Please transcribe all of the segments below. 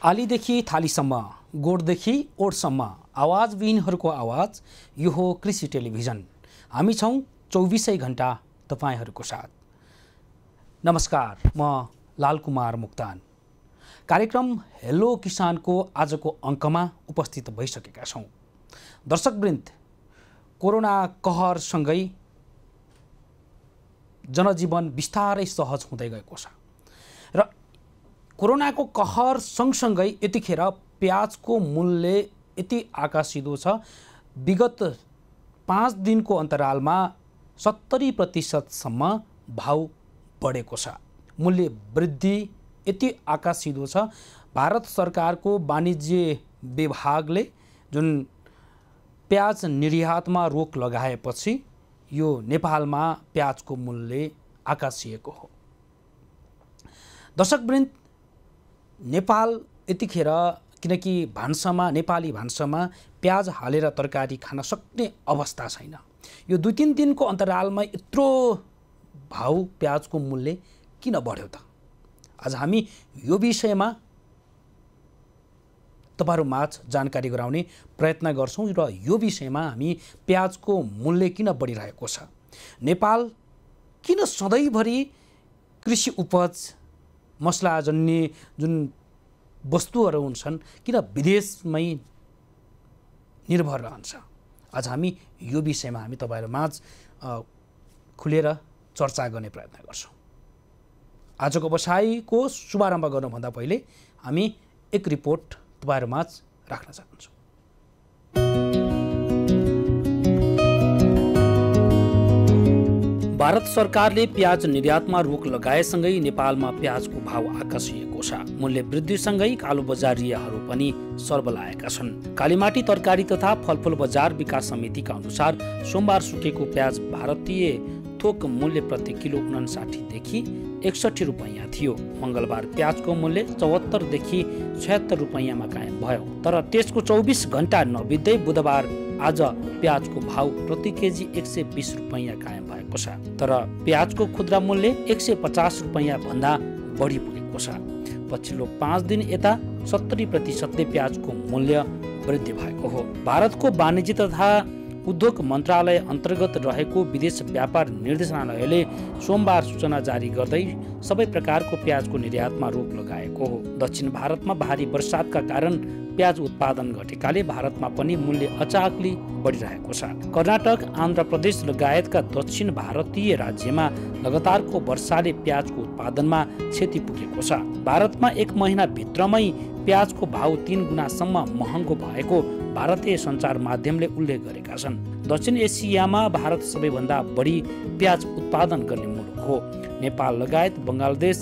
आलीदेखि थालीसम्म, गोठदेखि ओठसम्म आवाजविहीनहरूको आवाज, यो हो कृषि टेलिभिजन। हामी छौँ 24 घण्टा तपाईहरूको साथ। नमस्कार, म लालकुमार मुक्तान। कार्यक्रम हेलो किसानको आजको अङ्कमा उपस्थित भइसकेका छौँ। दर्शकवृन्द, कोरोना कहरसँगै जनजीवन बिस्तारै सहज हुँदै गएको छ र कोरोनाको कहर सँगसँगै यतिखेर प्याजको मूल्य यति आकाशिदो छ। विगत 5 दिनको अन्तरालमा 70% भाउ बढेको छ। मूल्य वृद्धि यति आकाशिदो छ। भारत सरकारको वाणिज्य विभागले जुन प्याज निर्यातमा रोक लगाएपछि यो नेपालमा प्याजको मूल्य आकाशिएको हो। दर्शकवृन्द, नेपाल यतिखेर किनकि नेपाली भान्सामा प्याज हालेर तरकारी खान सक्ने अवस्था छैन। यो 2-3 दिनको अन्तरालमा यत्रो भाउ प्याजको मूल्य किन बढ्यो त? आज हामी यो विषयमा तपाईहरुमाझ जानकारी गराउने प्रयत्न गर्छौं र यो विषयमा हामी प्याजको मूल्य किन बढिरहेको छ, नेपाल किन सधैँभरि कृषि उपज मसलाजन्य जुन वस्तुहरू हुन्छन् किन विदेशमै निर्भर रहन्छ, आज हामी यो विषयमा हामी तपाईहरुमाझ खुलेर चर्चा गर्ने प्रयत्न गर्छौं। आजको बसाइको शुभारम्भ गर्नुभन्दा पहिले हामी एक रिपोर्ट तपाईहरुमाझ राख्न चाहन्छौं। भारत सरकारले प्याज निर्यातमा रोक लगाएसँगै नेपालमा प्याजको भाव आकाशिएको छ। मूल्य वृद्धिसँगै कालो बजारियाहरू पनि सर्वलाएका छन्। कालीमाटी तरकारी तथा फलफुल बजार विकास समितिका अनुसार सोमबार सुकेको प्याज भारतीय थोक मूल्य प्रति किलो 59 देखि 61 रुपैयाँ थियो। मंगलबार प्याजको मूल्य 74 देखि 76 रुपैयाँमा कायम भयो। तर त्यसको 24 घण्टा नबित्दै बुधबार आज प्याजको भाव प्रति केजी 120 रुपैयाँ कायम भएको छ। तर प्याजको खुद्रा मूल्य 150 रुपैयाँ भन्दा बढी पुगेको छ। पछिल्लो 5 दिन यता 70% प्याजको मूल्य वृद्धि भएको हो। भारतको वाणिज्य तथा उद्योग मन्त्रालय अन्तर्गत रहेको विदेश व्यापार निर्देशनालयले सोमबार सूचना जारी गर्दै सबै प्रकारको प्याजको निर्यातमा रोक लगाएको हो। दक्षिण भारतमा भारी वर्षातका कारण प्याज उत्पादन घटेकाले भारतमा पनि मूल्य अचानकले बढिरहेको छ। कर्नाटक, आन्ध्र प्रदेश लगायतका दक्षिण भारतीय राज्यमा लगातारको वर्षाले प्याजको उत्पादनमा क्षति पुगेको छ। भारतमा 1 महिना भित्रमै प्याजको भाउ 3 गुणासम्म महँगो भएको भारतीय सञ्चार माध्यमले उल्लेख गरेका छन्। दक्षिण एसियामा भारत सबैभन्दा बढी प्याज उत्पादन गर्ने मुलुक हो। नेपाल लगायत बङ्गलादेश,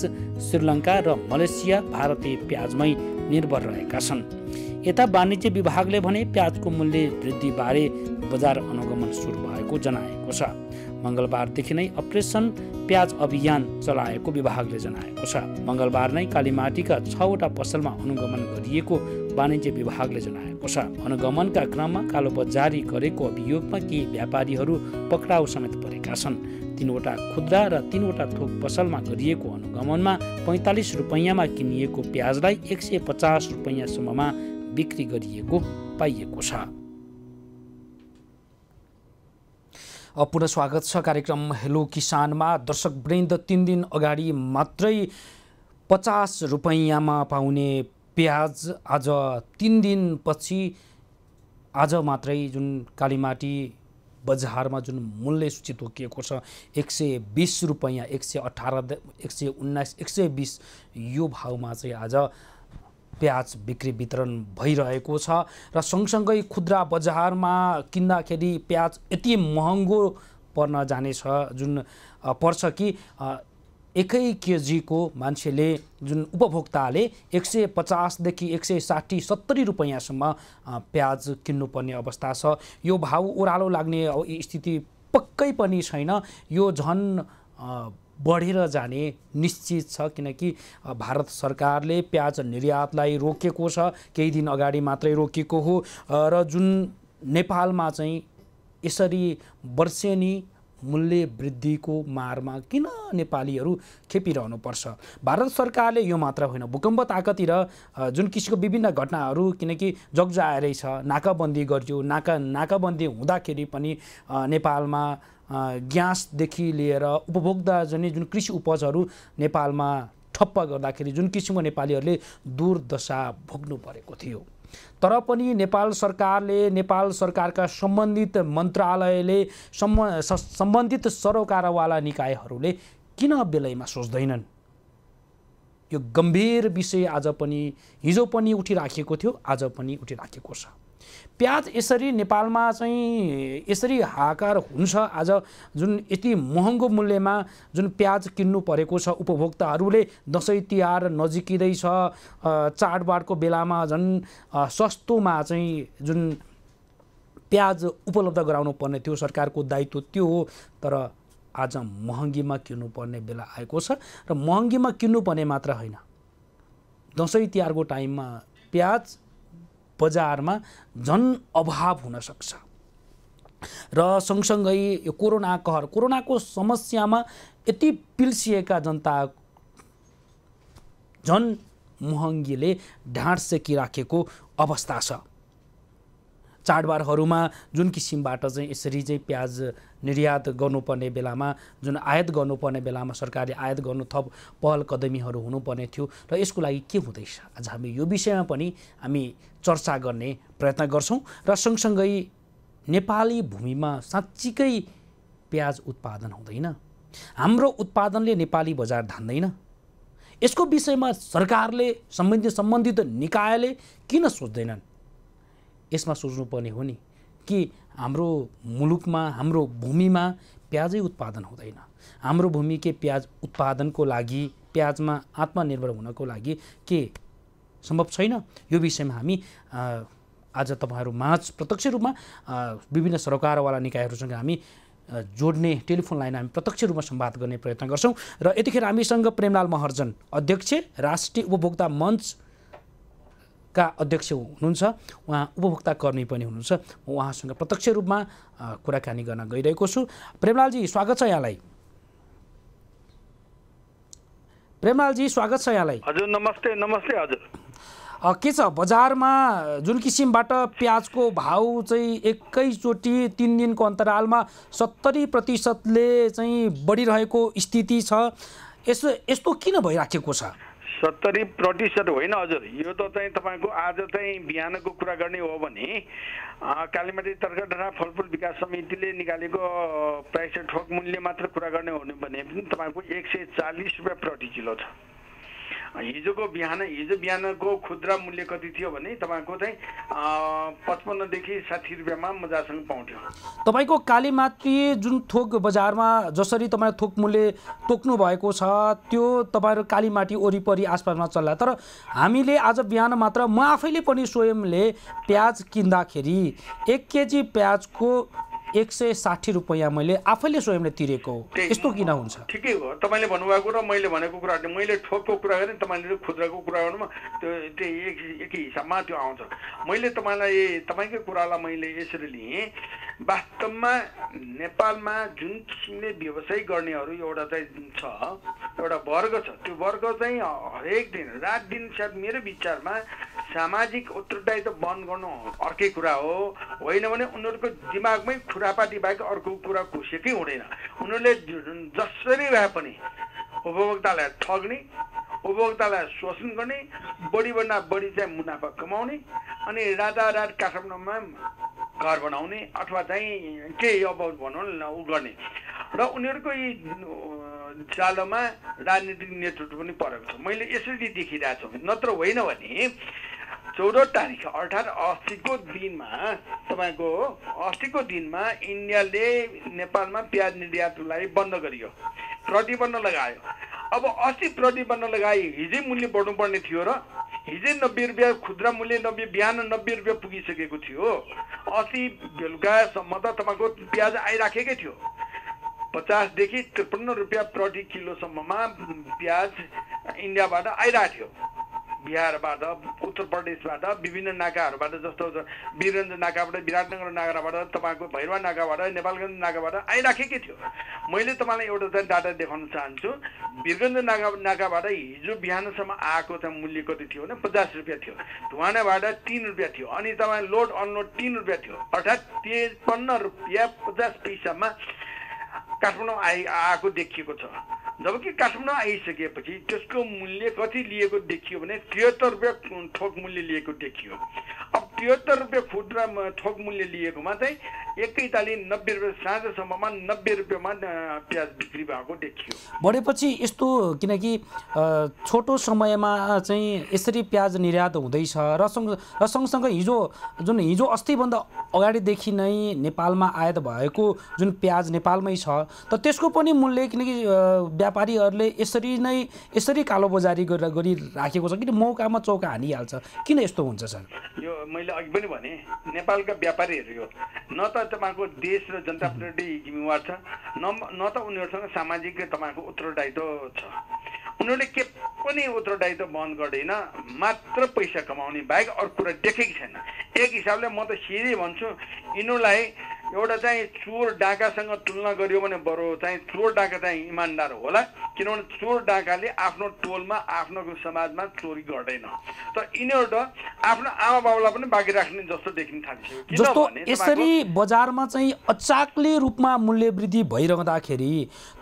श्रीलङ्का र मलेसिया भारतीय प्याजमै निर्भर रहेका छन्। यता वाणिज्य विभागले भने प्याजको मूल्य वृद्धि बारे बजार अनुगमन सुरु भएको जनाएको छ। मंगलबारदेखि नै अपरेसन प्याज अभियान चलाएको विभागले जनाएको छ। मंगलबार नै कालीमाटीका 6वटा पसलमा अनुगमन गरिएको वाणिज्य विभागले जनाएको छ। अनुगमनका क्रममा कालोबजारी गरेको अभियोगमा केही व्यापारीहरू पक्राउ समेत परेका छन्। 3वटा खुद्रा र 3वटा थोक पसलमा गरिएको अनुगमनमा 45 रुपैयाँमा किनिएको प्याजलाई 150 रुपैयाँसम्ममा बिक्री गरिएको पाइएको छ। पुनः स्वागत छ कार्यक्रम हेलो किसानमा। दर्शकवृन्द, 3 दिन अगाडि मात्रै 50 रुपैयाँमा पाउने प्याज आज 3 दिनपछि आज मात्रै जुन कालीमाटी बजारमा जुन मूल्य सूची तोकिएको छ 120 रुपैयाँ, 118, 119, 120 यो भावमा चाहिँ आज प्याज बिक्री वितरण भइरहेको छ। र सँगसँगै खुद्रा बजारमा किन्दाखेरि प्याज यति महँगो पर्न जानेछ जुन पर्छ कि 1 केजीको मान्छेले जुन उपभोक्ताले 150 देखि 160, 70 रुपैयाँसम्म प्याज किन्नुपर्ने अवस्था छ। यो भाउ ओह्रालो लाग्ने स्थिति पक्कै पनि छैन। यो झन् बढेर जाने निश्चित छ, किनकि भारत सरकारले प्याज निर्यातलाई रोकेको छ। केही दिन अगाडि मात्रै रोकेको हो र जुन नेपालमा चाहिँ यसरी वर्षेनी मूल्य वृद्धिको मारमा किन नेपालीहरू खेपिरहनु पर्छ? भारत सरकारले यो मात्र होइन, भूकम्प ताकतिर जुन किसिमको विभिन्न घटनाहरू, किनकि जगजाएरै छ, नाकाबन्दी गरियो, नाकाबन्दी हुँदाखेरि पनि नेपालमा ग्यासदेखि लिएर उपभोक्ताजन्य जुन कृषि उपजहरू नेपालमा ठप्प गर्दाखेरि जुन किसिमको नेपालीहरूले दुर्दशा भोग्नु परेको थियो। तर पनि नेपाल सरकारका सम्बन्धित मन्त्रालयले सम्बन्धित सरोकारवाला निकायहरूले किन बेलैमा सोच्दैनन्? यो गम्भीर विषय आज पनि, हिजो पनि उठिराखेको थियो, आज पनि उठिराखेको छ। प्याज यसरी नेपालमा चाहिँ यसरी हाहाकार हुन्छ आज, जुन यति महँगो मूल्यमा जुन प्याज किन्नु परेको छ उपभोक्ताहरूले। दसैँ तिहार नजिकिँदैछ, चाडबाडको बेलामा झन् सस्तोमा चाहिँ जुन प्याज उपलब्ध गराउनु पर्ने थियो, सरकारको दायित्व त्यो हो। तर आज महँगीमा किन्नुपर्ने बेला आएको छ र महँगीमा किन्नुपर्ने मात्र होइन, दसैँ तिहारको टाइममा प्याज बजारमा झन् अभाव हुन सक्छ। र सँगसँगै यो कोरोनाको समस्यामा यति पिल्सिएका जनता झन् महँगीले ढाड सेकिराखेको अवस्था छ। चाडबाडहरूमा जुन किसिमबाट चाहिँ यसरी चाहिँ प्याज निर्यात गर्नुपर्ने बेलामा, जुन आयात गर्नुपर्ने बेलामा सरकारले आयात गर्नु थप पहल कदमीहरू हुनुपर्ने थियो, र यसको लागि के हुँदैछ? आज हामी यो विषयमा पनि हामी चर्चा गर्ने प्रयत्न गर्छौँ। र सँगसँगै नेपाली भूमिमा साँच्चीकै प्याज उत्पादन हुँदैन, हाम्रो उत्पादनले नेपाली बजार धान्दैन, यसको विषयमा सरकारले सम्बन्धित निकायले किन सोच्दैनन्? यसमा सोच्नुपर्ने हो नि कि हाम्रो मुलुकमा, हाम्रो भूमिमा प्याजै उत्पादन हुँदैन। हाम्रो भूमि के प्याज उत्पादनको लागि, प्याजमा आत्मनिर्भर हुनको लागि के सम्भव छैन? यो विषयमा हामी आज तपाईँहरू माझ प्रत्यक्ष रूपमा विभिन्न सरकारवाला निकायहरूसँग हामी जोड्ने टेलिफोन लाइन हामी प्रत्यक्ष रूपमा संवाद गर्ने प्रयत्न गर्छौँ। र यतिखेर हामीसँग प्रेमलाल महर्जन, अध्यक्ष राष्ट्रिय उपभोक्ता मञ्च का अध्यक्ष हुनुहुन्छ, उहाँ उपभोक्ता कर्मी पनि हुनुहुन्छ। म उहाँसँग प्रत्यक्ष रूपमा कुराकानी गर्न गइरहेको छु। प्रेमलालजी स्वागत छ यहाँलाई। प्रेमलालजी स्वागत छ यहाँलाई। हजुर नमस्ते। नमस्ते हजुर। के छ बजारमा जुन किसिमबाट प्याजको भाउ चाहिँ एकैचोटि 3 दिनको अन्तरालमा 70%ले चाहिँ बढिरहेको स्थिति छ, यस्तो किन भइराखेको छ? 70% होइन हजुर, यो त चाहिँ तपाईँको आज चाहिँ बिहानको कुरा गर्ने हो भने कालीमाटी तर्कडाँडा फलफुल विकास समितिले निकालेको प्राइस ठोक मूल्य मात्र कुरा गर्ने हो भने पनि तपाईँको 140 रुपियाँ प्रति किलो छ। हिजो बिहानको खुद्रा मूल्य कति थियो भने तपाईँको चाहिँ 55 देखि 60 रुपियाँमा मजासँग पाउँथ्यो। तपाईँको कालीमाटी जुन थोक बजारमा जसरी तपाईँ थोक मूल्य तोक्नु भएको छ त्यो तपाईँहरू कालीमाटी वरिपरि आसपासमा चल्ला। तर हामीले आज बिहान मात्र म आफैले पनि स्वयंले प्याज किन्दाखेरि 1 केजी प्याजको 160 रुपियाँ मैले आफैले स्वयंले तिरेको। यस्तो किन हुन्छ? ठिकै हो, तपाईँले भन्नुभएको र मैले भनेको कुरा, मैले ठोकको कुरा गरेँ, तपाईँले खुद्राको कुरा गर्नुमा त्यो एकै हिसाबमा त्यो आउँछ। मैले तपाईँकै कुरालाई मैले यसरी लिएँ, वास्तवमा नेपालमा जुन किसिमले व्यवसाय गर्नेहरू एउटा चाहिँ छ, एउटा वर्ग छ, त्यो वर्ग चाहिँ हरेक दिन रात दिन सायद मेरो विचारमा सामाजिक उत्तरदायित्व बन्द गर्नु अर्कै कुरा हो, होइन भने उनीहरूको दिमागमै खुरापाती बाहेक अर्को कुरा घुसेकै हुँदैन। उनीहरूले जसरी भए पनि उपभोक्तालाई ठग्ने, उपभोक्तालाई शोषण गर्ने, बढीभन्दा बढी चाहिँ मुनाफा कमाउने, अनि रातारात काठमाडौँमा घर बनाउने अथवा चाहिँ केही अब भनौँ न उ गर्ने, र उनीहरूको यी जालोमा राजनीतिक नेतृत्व पनि परेको छ। मैले यसरी देखिरहेको छु। नत्र होइन भने 14 तारिक अर्थात् अस्तिको दिनमा इन्डियाले नेपालमा प्याज निर्यातलाई बन्द गरियो, प्रतिबन्ध लगायो। अब अस्ति प्रतिबन्ध लगाए हिजै मूल्य बढ्नुपर्ने थियो र हिजै 90 रुपियाँ खुद्रा मूल्य, बिहान 90 रुपियाँ पुगिसकेको थियो। अस्ति बेलुकासम्म त तपाईँको प्याज आइराखेकै थियो। 50 देखि 53 रुपियाँ प्रति किलोसम्ममा प्याज इन्डियाबाट आइरहेको थियो, बिहारबाट उत्तर प्रदेशबाट विभिन्न नाकाहरूबाट जस्तो वीरगञ्ज नाकाबाट विराटनगर नाकाबाट तपाईँको भैरवा नाकाबाट नेपालगञ्ज नाकाबाट आइराखेकै थियो। मैले तपाईँलाई एउटा चाहिँ डाटा देखाउन चाहन्छु। वीरगञ्ज नाकाबाट हिजो बिहानसम्म आएको चाहिँ मूल्य कति थियो भने 50 रुपियाँ थियो। धुवानाबाट 3 रुपियाँ थियो। अनि तपाईँ लोड अनलोड 3 रुपियाँ थियो। अर्थात् 53 रुपियाँ 50 पैसामा काठमाडौँ आएको देखिएको छ। जबकि काठमाडौँ आइसकेपछि त्यसको मूल्य कति लिएको देखियो भने 73 रुपियाँ थोक मूल्य लिएको देखियो। अब 73 रुपियाँ खुद्रा थोक मूल्य लिएकोमा चाहिँ एकैताली 90 रुपियाँ साँझसम्ममा 90 रुपियाँमा प्याज बिक्री भएको देखियो। बढेपछि यस्तो किनकि छोटो समयमा चाहिँ यसरी प्याज निर्यात हुँदैछ र सँगसँगै हिजो अस्तिभन्दा अगाडिदेखि नै नेपालमा आयात भएको जुन प्याज नेपालमै छ त त्यसको पनि मूल्य किनकि व्यापारीहरूले यसरी कालोबजारी गरिराखेको छ किन मौकामा चौका हानिहाल्छ। किन यस्तो हुन्छ सर? यो मैले अघि पनि भने नेपालका व्यापारीहरू यो न त तपाईँको देश र जनताप्रति जिम्मेवार छ न त उनीहरूसँग सामाजिक तपाईँको उत्तरदायित्व छ। उनीहरूले के पनि उत्तरदायित्व वहन गर्दैन, मात्र पैसा कमाउने बाहेक अरू कुरा देखेकै छैन। एक हिसाबले म त सिधै भन्छु यिनीहरूलाई एउटा चाहिँ चोर डाकासँग तुलना गरियो भने बरु चाहिँ चोर डाका चाहिँ इमान्दार होला, किनभने चोर डाकाले आफ्नो टोलमा आफ्नो समाजमा चोरी गर्दैन। त यिनीहरू त आफ्नो आमा बाबुलाई पनि बाँकी राख्ने जस्तो देखिन थालिसक्यो। जस्तो यसरी बजारमा चाहिँ अचाक्ले रूपमा मूल्य वृद्धि भइरहँदाखेरि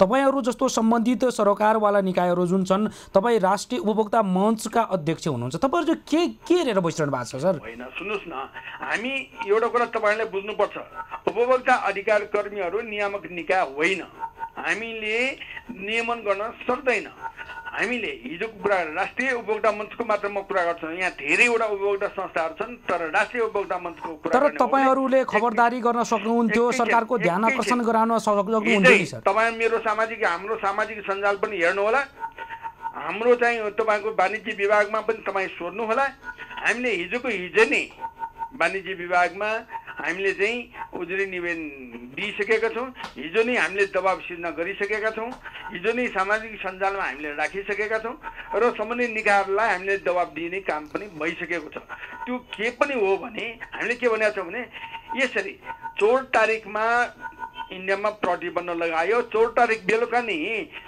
तपाईहरू जस्तो सम्बन्धित सरकारवाला निकायहरू जुन छन्, तपाईँ राष्ट्रिय उपभोक्ता मञ्चका अध्यक्ष हुनुहुन्छ, तपाईँहरू चाहिँ के हेरेर बसिरहनु भएको छ सर? होइन, सुन्नुहोस् न, हामी एउटा कुरा तपाईँहरूले बुझ्नुपर्छ। उपभोक्ता अधिकार कर्मीहरू नियामक निकाय होइन। हामीले नियमन गर्न सक्दैन। हामीले हिजोको कुरा राष्ट्रिय उपभोक्ता मञ्चको मात्र म कुरा गर्छु। यहाँ धेरैवटा उपभोक्ता संस्थाहरू छन्, तर राष्ट्रिय उपभोक्ता मञ्चको कुरा तर तपाईँहरूले खबरदारी गर्न सक्नुहुन्थ्यो, सरकारको ध्यान आकर्षण गराउन सक्नुहुन्थ्यो नि सर। तपाईँ हाम्रो सामाजिक सञ्जाल पनि हेर्नु होला, हाम्रो चाहिँ तपाईँको वाणिज्य विभागमा पनि तपाईँ सोध्नु होला। हामीले हिजो नै वाणिज्य विभागमा हामीले चाहिँ उजुरी निवेदन दिइसकेका छौँ। हिजो नै हामीले दबाब सिर्जना गरिसकेका छौँ। हिजो नै सामाजिक सञ्जालमा हामीले राखिसकेका छौँ र सम्बन्धित निकायहरूलाई हामीले दबाब दिने काम पनि भइसकेको छ। त्यो के पनि हो भने हामीले के भनेका छौँ भने यसरी 14 तारिकमा इन्डियामा प्रतिबन्ध लगायो। 14 तारिक बेलुका नि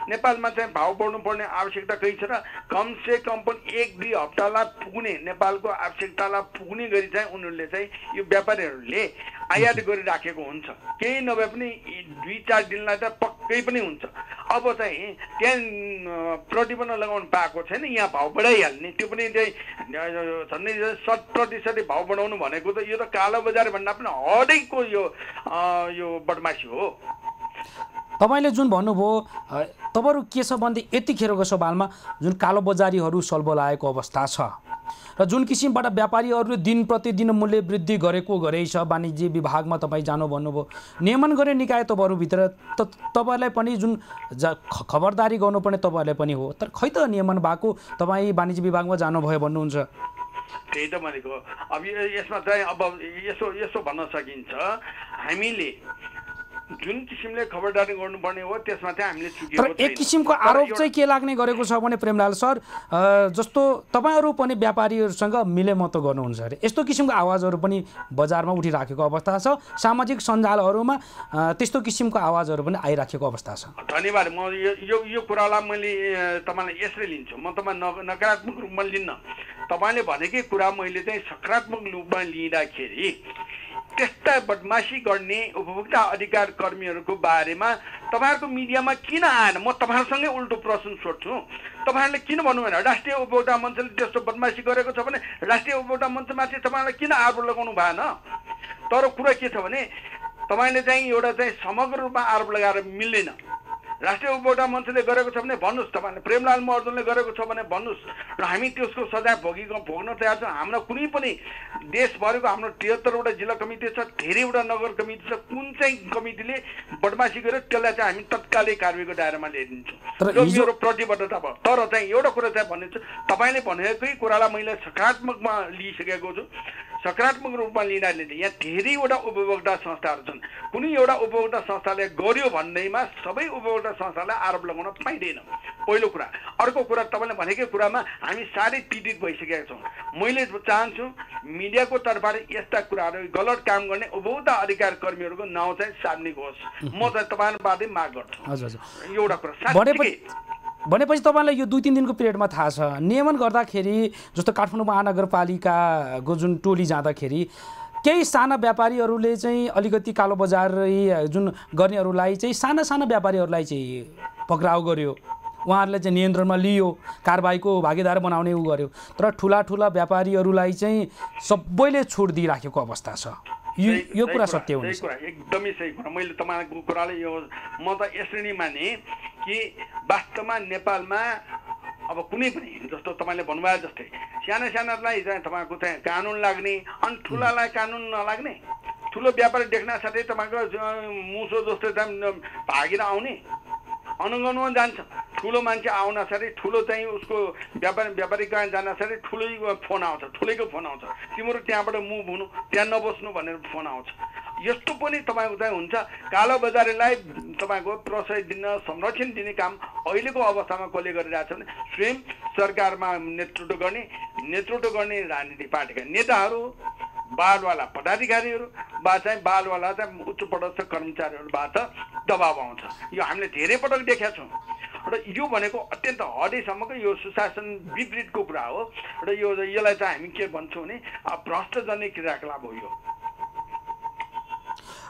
नेपालमा चाहिँ भाउ बढ्नुपर्ने आवश्यकता कही छ र कमसे कम पनि 1-2 हप्तालाई पुग्ने नेपालको आवश्यकतालाई पुग्ने गरी चाहिँ उनीहरूले चाहिँ यो व्यापारीहरूले आयात गरिराखेको हुन्छ। केही नभए पनि 2-4 दिनलाई त पक्कै पनि हुन्छ। अब चाहिँ त्यहाँ प्रतिबन्ध लगाउनु पाएको छैन, यहाँ भाउ बढाइहाल्ने, त्यो पनि चाहिँ झन्डै 100% भाउ बढाउनु भनेको त यो त कालो बजार भन्दा पनि हदैको यो बदमासी हो। तपाईँले जुन भन्नुभयो तपाईँहरू के छ भन्दै यतिखेरको सवालमा जुन कालोबजारीहरू सल्बलाएको अवस्था छ र जुन किसिमबाट व्यापारीहरूले दिन प्रतिदिन मूल्य वृद्धि गरेको गरेछ, वाणिज्य विभागमा तपाईँ जानु भन्नुभयो, नियमन गर्ने निकाय तपाईँहरूभित्र तपाईँहरूलाई पनि जुन खबरदारी गर्नुपर्ने तपाईँहरूलाई पनि हो, तर खै त नियमन भएको? तपाईँ वाणिज्य विभागमा जानुभयो भन्नुहुन्छ। त्यही त भनेको। अब यसमा चाहिँ अब यसो भन्न सकिन्छ, हामीले जुन किसिमले खबरदारी गर्नुपर्ने हो त्यसमा चाहिँ हामीले चुकेको छैन। तर एक किसिमको आरोप चाहिँ के लाग्ने गरेको छ भने प्रेमलाल सर, जस्तो तपाईँहरू पनि व्यापारीहरूसँग मिलेमतो गर्नुहुन्छ अरे, यस्तो किसिमको आवाजहरू पनि बजारमा उठिराखेको अवस्था छ, सामाजिक सञ्जालहरूमा त्यस्तो किसिमको आवाजहरू पनि आइराखेको अवस्था छ। धन्यवाद। म यो कुरालाई मैले तपाईँलाई यसरी लिन्छु, म तपाईँ नकारात्मक रूपमा लिन्न। तपाईँले भनेकै कुरा मैले चाहिँ सकारात्मक रूपमा लिँदाखेरि त्यस्ता बदमासी गर्ने उपभोक्ता अधिकार कर्मीहरूको बारेमा तपाईँहरूको मिडियामा किन आएन? म तपाईँहरूसँगै उल्टो प्रश्न सोध्छु। तपाईँहरूले किन भन्नु भएन? राष्ट्रिय उपभोक्ता मञ्चले त्यस्तो बदमासी गरेको छ भने राष्ट्रिय उपभोक्ता मञ्चमाथि तपाईँहरूले किन आरोप लगाउनु भएन? तर कुरा के छ भने तपाईँले चाहिँ एउटा चाहिँ समग्र रूपमा आरोप लगाएर मिल्दैन। राष्ट्रिय उपभोक्ता मञ्चले गरेको छ भने भन्नुहोस्, तपाईँले प्रेमलाल महर्जनले गरेको छ भने भन्नुहोस् र हामी त्यसको सजाय भोग्न तयार छौँ। हाम्रो कुनै पनि देशभरिको हाम्रो 73वटा जिल्ला कमिटी छ, धेरैवटा नगर कमिटी छ, कुन चाहिँ कमिटीले बदमासी गर्यो त्यसलाई चाहिँ हामी तत्कालै कारबाहीको दायरामा ल्याइदिन्छौँ। यो मेरो प्रतिबद्धता भयो। तर चाहिँ एउटा कुरा चाहिँ भन्नेछु, तपाईँले भनेकै कुरालाई मैले सकारात्मकमा लिइसकेको छु। सकारात्मक रूपमा लिँदाखेरि यहाँ धेरैवटा उपभोक्ता संस्थाहरू छन्। कुनै एउटा उपभोक्ता संस्थाले गर्यो भन्दैमा सबै उपभोक्ता एउटा संस्थालाई आरोप लगाउन पाइँदैन, पहिलो कुरा। अर्को कुरा, तपाईँले भनेकै कुरामा हामी साह्रै पीडित भइसकेका छौँ। मैले चाहन्छु मिडियाको तर्फबाट यस्ता कुराहरू गलत काम गर्ने उपभोक्ता अधिकार कर्मीहरूको नाउँ चाहिँ सार्वजनिक होस्। म चाहिँ तपाईँहरूबाटै माग गर्छु। एउटा कुरा भनेपछि तपाईँलाई यो 2-3 दिनको पिरियडमा थाहा छ, नियमन गर्दाखेरि जस्तो काठमाडौँ महानगरपालिकाको जुन टोली जाँदाखेरि केही साना व्यापारीहरूले चाहिँ अलिकति कालो बजार जुन गर्नेहरूलाई चाहिँ साना व्यापारीहरूलाई चाहिँ पक्राउ गर्यो, उहाँहरूले चाहिँ नियन्त्रणमा लियो, कारबाहीको भागीदार बनाउने उ गर्यो। तर ठुला व्यापारीहरूलाई चाहिँ सबैले छुट दिइराखेको अवस्था छ। यो कुरा सत्य हो? एकदमै सही कुरा। मैले तपाईँको कुराले यो म त यसरी नै माने कि वास्तवमा नेपालमा अब कुनै पनि जस्तो तपाईँले भन्नुभयो जस्तै सानालाई चाहिँ तपाईँको चाहिँ कानुन लाग्ने अनि ठुलालाई कानुन नलाग्ने, ठुलो व्यापारी देख्न साथै तपाईँको मुसो जस्तो चाहिँ भागेर आउने अनुगमनमा जान्छ। ठुलो मान्छे आउन साथै ठुलो चाहिँ उसको व्यापारी कहाँ जान साथै ठुलैको फोन आउँछ, तिम्रो त्यहाँबाट मुभ हुनु, त्यहाँ नबस्नु भनेर फोन आउँछ। यस्तो पनि तपाईँको चाहिँ हुन्छ। कालो बजारीलाई तपाईँको प्रशय दिन, संरक्षण दिने काम अहिलेको अवस्थामा कसले गरिरहेछ भने स्वयं सरकारमा नेतृत्व गर्ने राजनीतिक पार्टीका नेताहरू, बालवाला पदाधिकारीहरू चाहिँ बालवाला चाहिँ उच्च पदस्थ कर्मचारीहरूबाट दबाब आउँछ। यो हामीले धेरै पटक देखेका छौँ र यो भनेको अत्यन्त हदैसम्मको यो सुशासन विपरीतको कुरा हो र यसलाई चाहिँ हामी के भन्छौँ भने भ्रष्टजन्य क्रियाकलाप हो। यो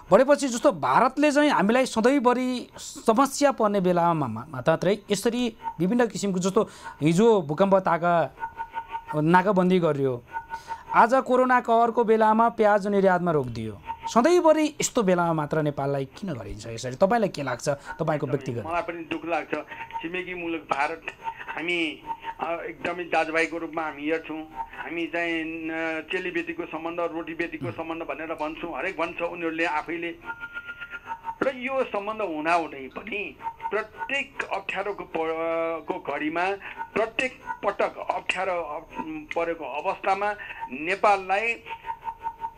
भनेपछि जस्तो भारतले चाहिँ हामीलाई सधैँभरि समस्या पर्ने बेलामा मात्रै यसरी विभिन्न किसिमको जस्तो हिजो भूकम्प नाकाबन्दी गरियो, आज कोरोना कहरको बेलामा प्याज निर्यातमा रोकिदियो, सधैँभरि यस्तो बेलामा मात्र नेपाललाई किन गरिन्छ यसरी? तपाईँलाई के लाग्छ? तपाईँको व्यक्तिगत? मलाई पनि दुःख लाग्छ। छिमेकी मुलुक भारत हामी एकदमै दाजुभाइको रूपमा हामी हेर्छौँ। हामी चाहिँ चेलीबेटीको सम्बन्ध, रोटीबेटीको सम्बन्ध भनेर भन्छौँ, हरेक भन्छ उनीहरूले आफैले। र यो सम्बन्ध हुँदाहुँदै पनि प्रत्येक अप्ठ्यारोको घडीमा, प्रत्येक पटक अप्ठ्यारो परेको अवस्थामा नेपाललाई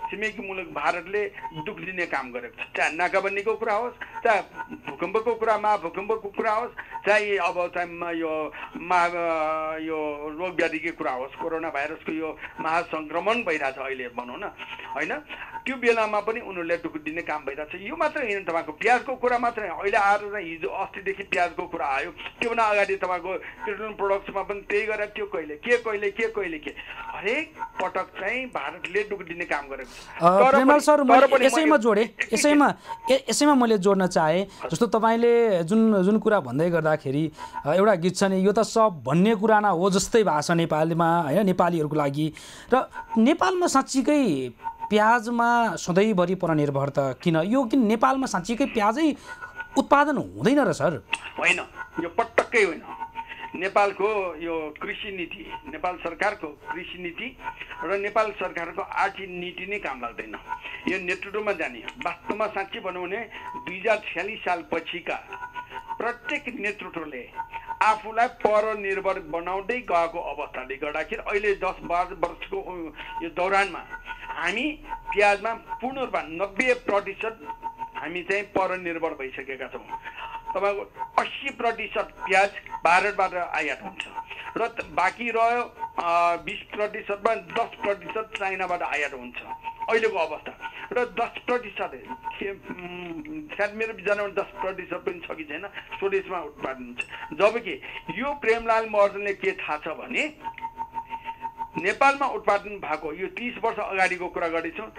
छिमेकी मुलुक भारतले दुःख दिने काम गरेको छ। चाहे नाकाबन्दीको कुरा होस्, चाहे भूकम्पको कुरा, महाभूकम्पको कुरा होस्, चाहे अब चाहिँ यो रोग व्याधिकै कुरा होस्, कोरोना भाइरसको यो महासङ्क्रमण भइरहेछ अहिले भनौँ न, होइन? त्यो बेलामा पनि उनीहरूले दुःख दिने काम भइरहेछ। यो मात्रै होइन, तपाईँको प्याजको कुरा मात्रै अहिले आएर चाहिँ हिजो अस्तिदेखि प्याजको कुरा आयो। त्योभन्दा अगाडि तपाईँको पेट्रोलियम प्रोडक्ट्समा पनि त्यही गरेर त्यो कहिले के हरेक पटक चाहिँ भारतले दुःख दिने काम गरेको छ। प्रेमलाल सर, मैले यसैमा मैले जोड्न चाहेँ। जस्तो तपाईँले जुन कुरा भन्दै गर्दाखेरि एउटा गीत छ नि, यो त सब भन्ने कुरा न हो जस्तै भएको छ नेपालमा, होइन, नेपालीहरूको लागि। र नेपालमा साँच्चीकै प्याजमा सधैँभरि परनिर्भर त किन? यो किन नेपालमा साँच्चीकै प्याजै उत्पादन हुँदैन र सर? होइन, यो पटक्कै होइन। नेपालको यो कृषि नीति, नेपाल सरकारको कृषि नीति र नेपाल सरकारको आर्थिक नीति नै काम लाग्दैन। यो नेतृत्वमा जाने वास्तवमा साँच्चै भनौँ भने 2046 साल पछिका प्रत्येक नेतृत्वले आफूलाई परनिर्भर बनाउँदै गएको अवस्थाले गर्दाखेरि अहिले 10-12 वर्षको यो दौरानमा हामी प्याजमा पूर्ण रूपमा 90% हामी चाहिँ परनिर्भर भइसकेका छौँ। तपाईँको 80% प्याज भारतबाट आयात हुन्छ र बाँकी रह्यो 20% मा 10% चाइनाबाट आयात हुन्छ अहिलेको अवस्था। र 10% सायद मेरो विचारमा 10% पनि छ कि छैन स्वदेशमा उत्पादन हुन्छ। जबकि यो प्रेमलाल महर्जनले के थाहा छ भने नेपालमा उत्पादन भएको यो 30 वर्ष अगाडिको कुरा गर्दैछौँ,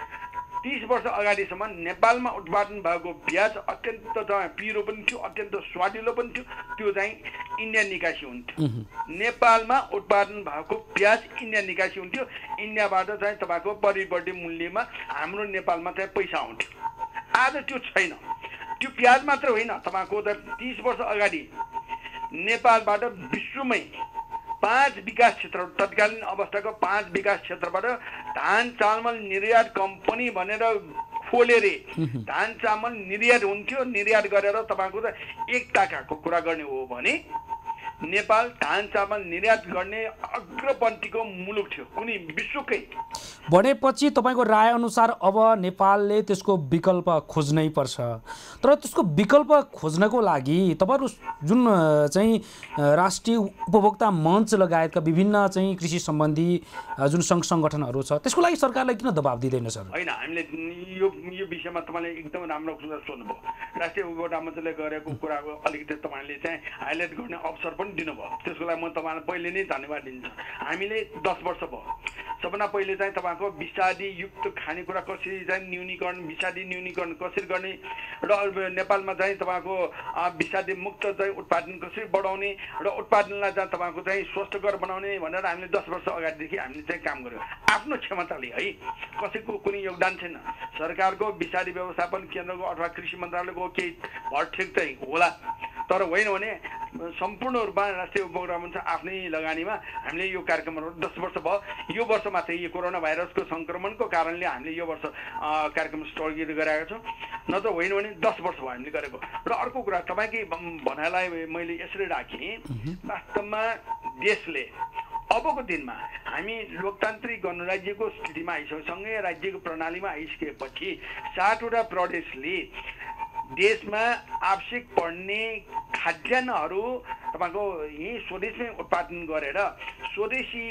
30 वर्ष अगाडिसम्म नेपालमा उत्पादन भएको प्याज अत्यन्त पिरो पनि थियो, अत्यन्त स्वादिलो पनि थियो। त्यो चाहिँ इन्डिया निकासी हुन्थ्यो। नेपालमा उत्पादन भएको प्याज इन्डिया निकासी हुन्थ्यो। इन्डियाबाट चाहिँ तपाईँको परिवर्ती मूल्यमा हाम्रो नेपालमा चाहिँ पैसा आउँथ्यो। आज त्यो छैन। त्यो प्याज मात्र होइन, तपाईँको 30 वर्ष अगाडि नेपालबाट विश्वमै 5 विकास क्षेत्र, तत्कालीन अवस्थाको 5 विकास क्षेत्रबाट धान चामल निर्यात कम्पनी भनेर खोलेर धान चामल निर्यात हुन्थ्यो। निर्यात गरेर तपाईँको त 1 टाकाको कुरा गर्ने हो भने नेपाल धान चामल निर्यात गर्ने अग्रपन्थीको मुलुक थियो कुनै विश्वकै। भनेपछि तपाईँको राय अनुसार अब नेपालले त्यसको विकल्प खोज्नै पर्छ। तर त्यसको विकल्प खोज्नको लागि तपाईँहरू जुन चाहिँ राष्ट्रिय उपभोक्ता मञ्च लगायतका विभिन्न चाहिँ कृषि सम्बन्धी जुन सङ्घ सङ्गठनहरू छ त्यसको लागि सरकारलाई किन दबाब दिँदैन सर? होइन, हामीले यो विषयमा तपाईँले एकदम राम्रो कुरा सोध्नुभयो। राष्ट्रिय उपभोक्ता मञ्चले गरेको कुराको अलिकति तपाईँले चाहिँ हाइलाइट गर्ने अवसर पनि दिनुभयो। त्यसको लागि म तपाईँलाई पहिले नै धन्यवाद दिन्छु। हामीले 10 वर्ष भयो सबभन्दा पहिले चाहिँ तपाईँको विषादीयुक्त खानेकुरा कसरी चाहिँ न्यूनीकरण, विषादी न्यूनीकरण कसरी गर्ने र नेपालमा चाहिँ तपाईँको विषादी मुक्त चाहिँ उत्पादन कसरी बढाउने र उत्पादनलाई चाहिँ तपाईँको चाहिँ स्वस्थकर बनाउने भनेर हामीले 10 वर्ष अगाडिदेखि हामीले चाहिँ काम गर्यौँ आफ्नो क्षमताले है। कसैको कुनै योगदान छैन। सरकारको विषादी व्यवस्थापन केन्द्रको अथवा कृषि मन्त्रालयको केही भरठेक चाहिँ होला, तर होइन भने सम्पूर्ण रूपमा राष्ट्रिय उपभोक्ता मञ्च आफ्नै लगानीमा हामीले यो कार्यक्रमहरू 10 वर्ष भयो। यो वर्षमा चाहिँ यो कोरोना भाइरसको सङ्क्रमणको कारणले हामीले यो वर्ष कार्यक्रम स्थगित गरेका छौँ, नत्र होइन भने 10 वर्ष भयो हामीले गरेको। र अर्को कुरा तपाईँकै भनाइलाई मैले यसरी राखेँ, वास्तवमा देशले अबको दिनमा हामी लोकतान्त्रिक गणराज्यको स्थितिमा आइसक्यौँ। सँगै राज्यको प्रणालीमा आइसकेपछि 7वटा प्रदेशले देशमा आवश्यक पर्ने खाद्यान्नहरू तपाईँको यहीँ स्वदेशमै उत्पादन गरेर स्वदेशी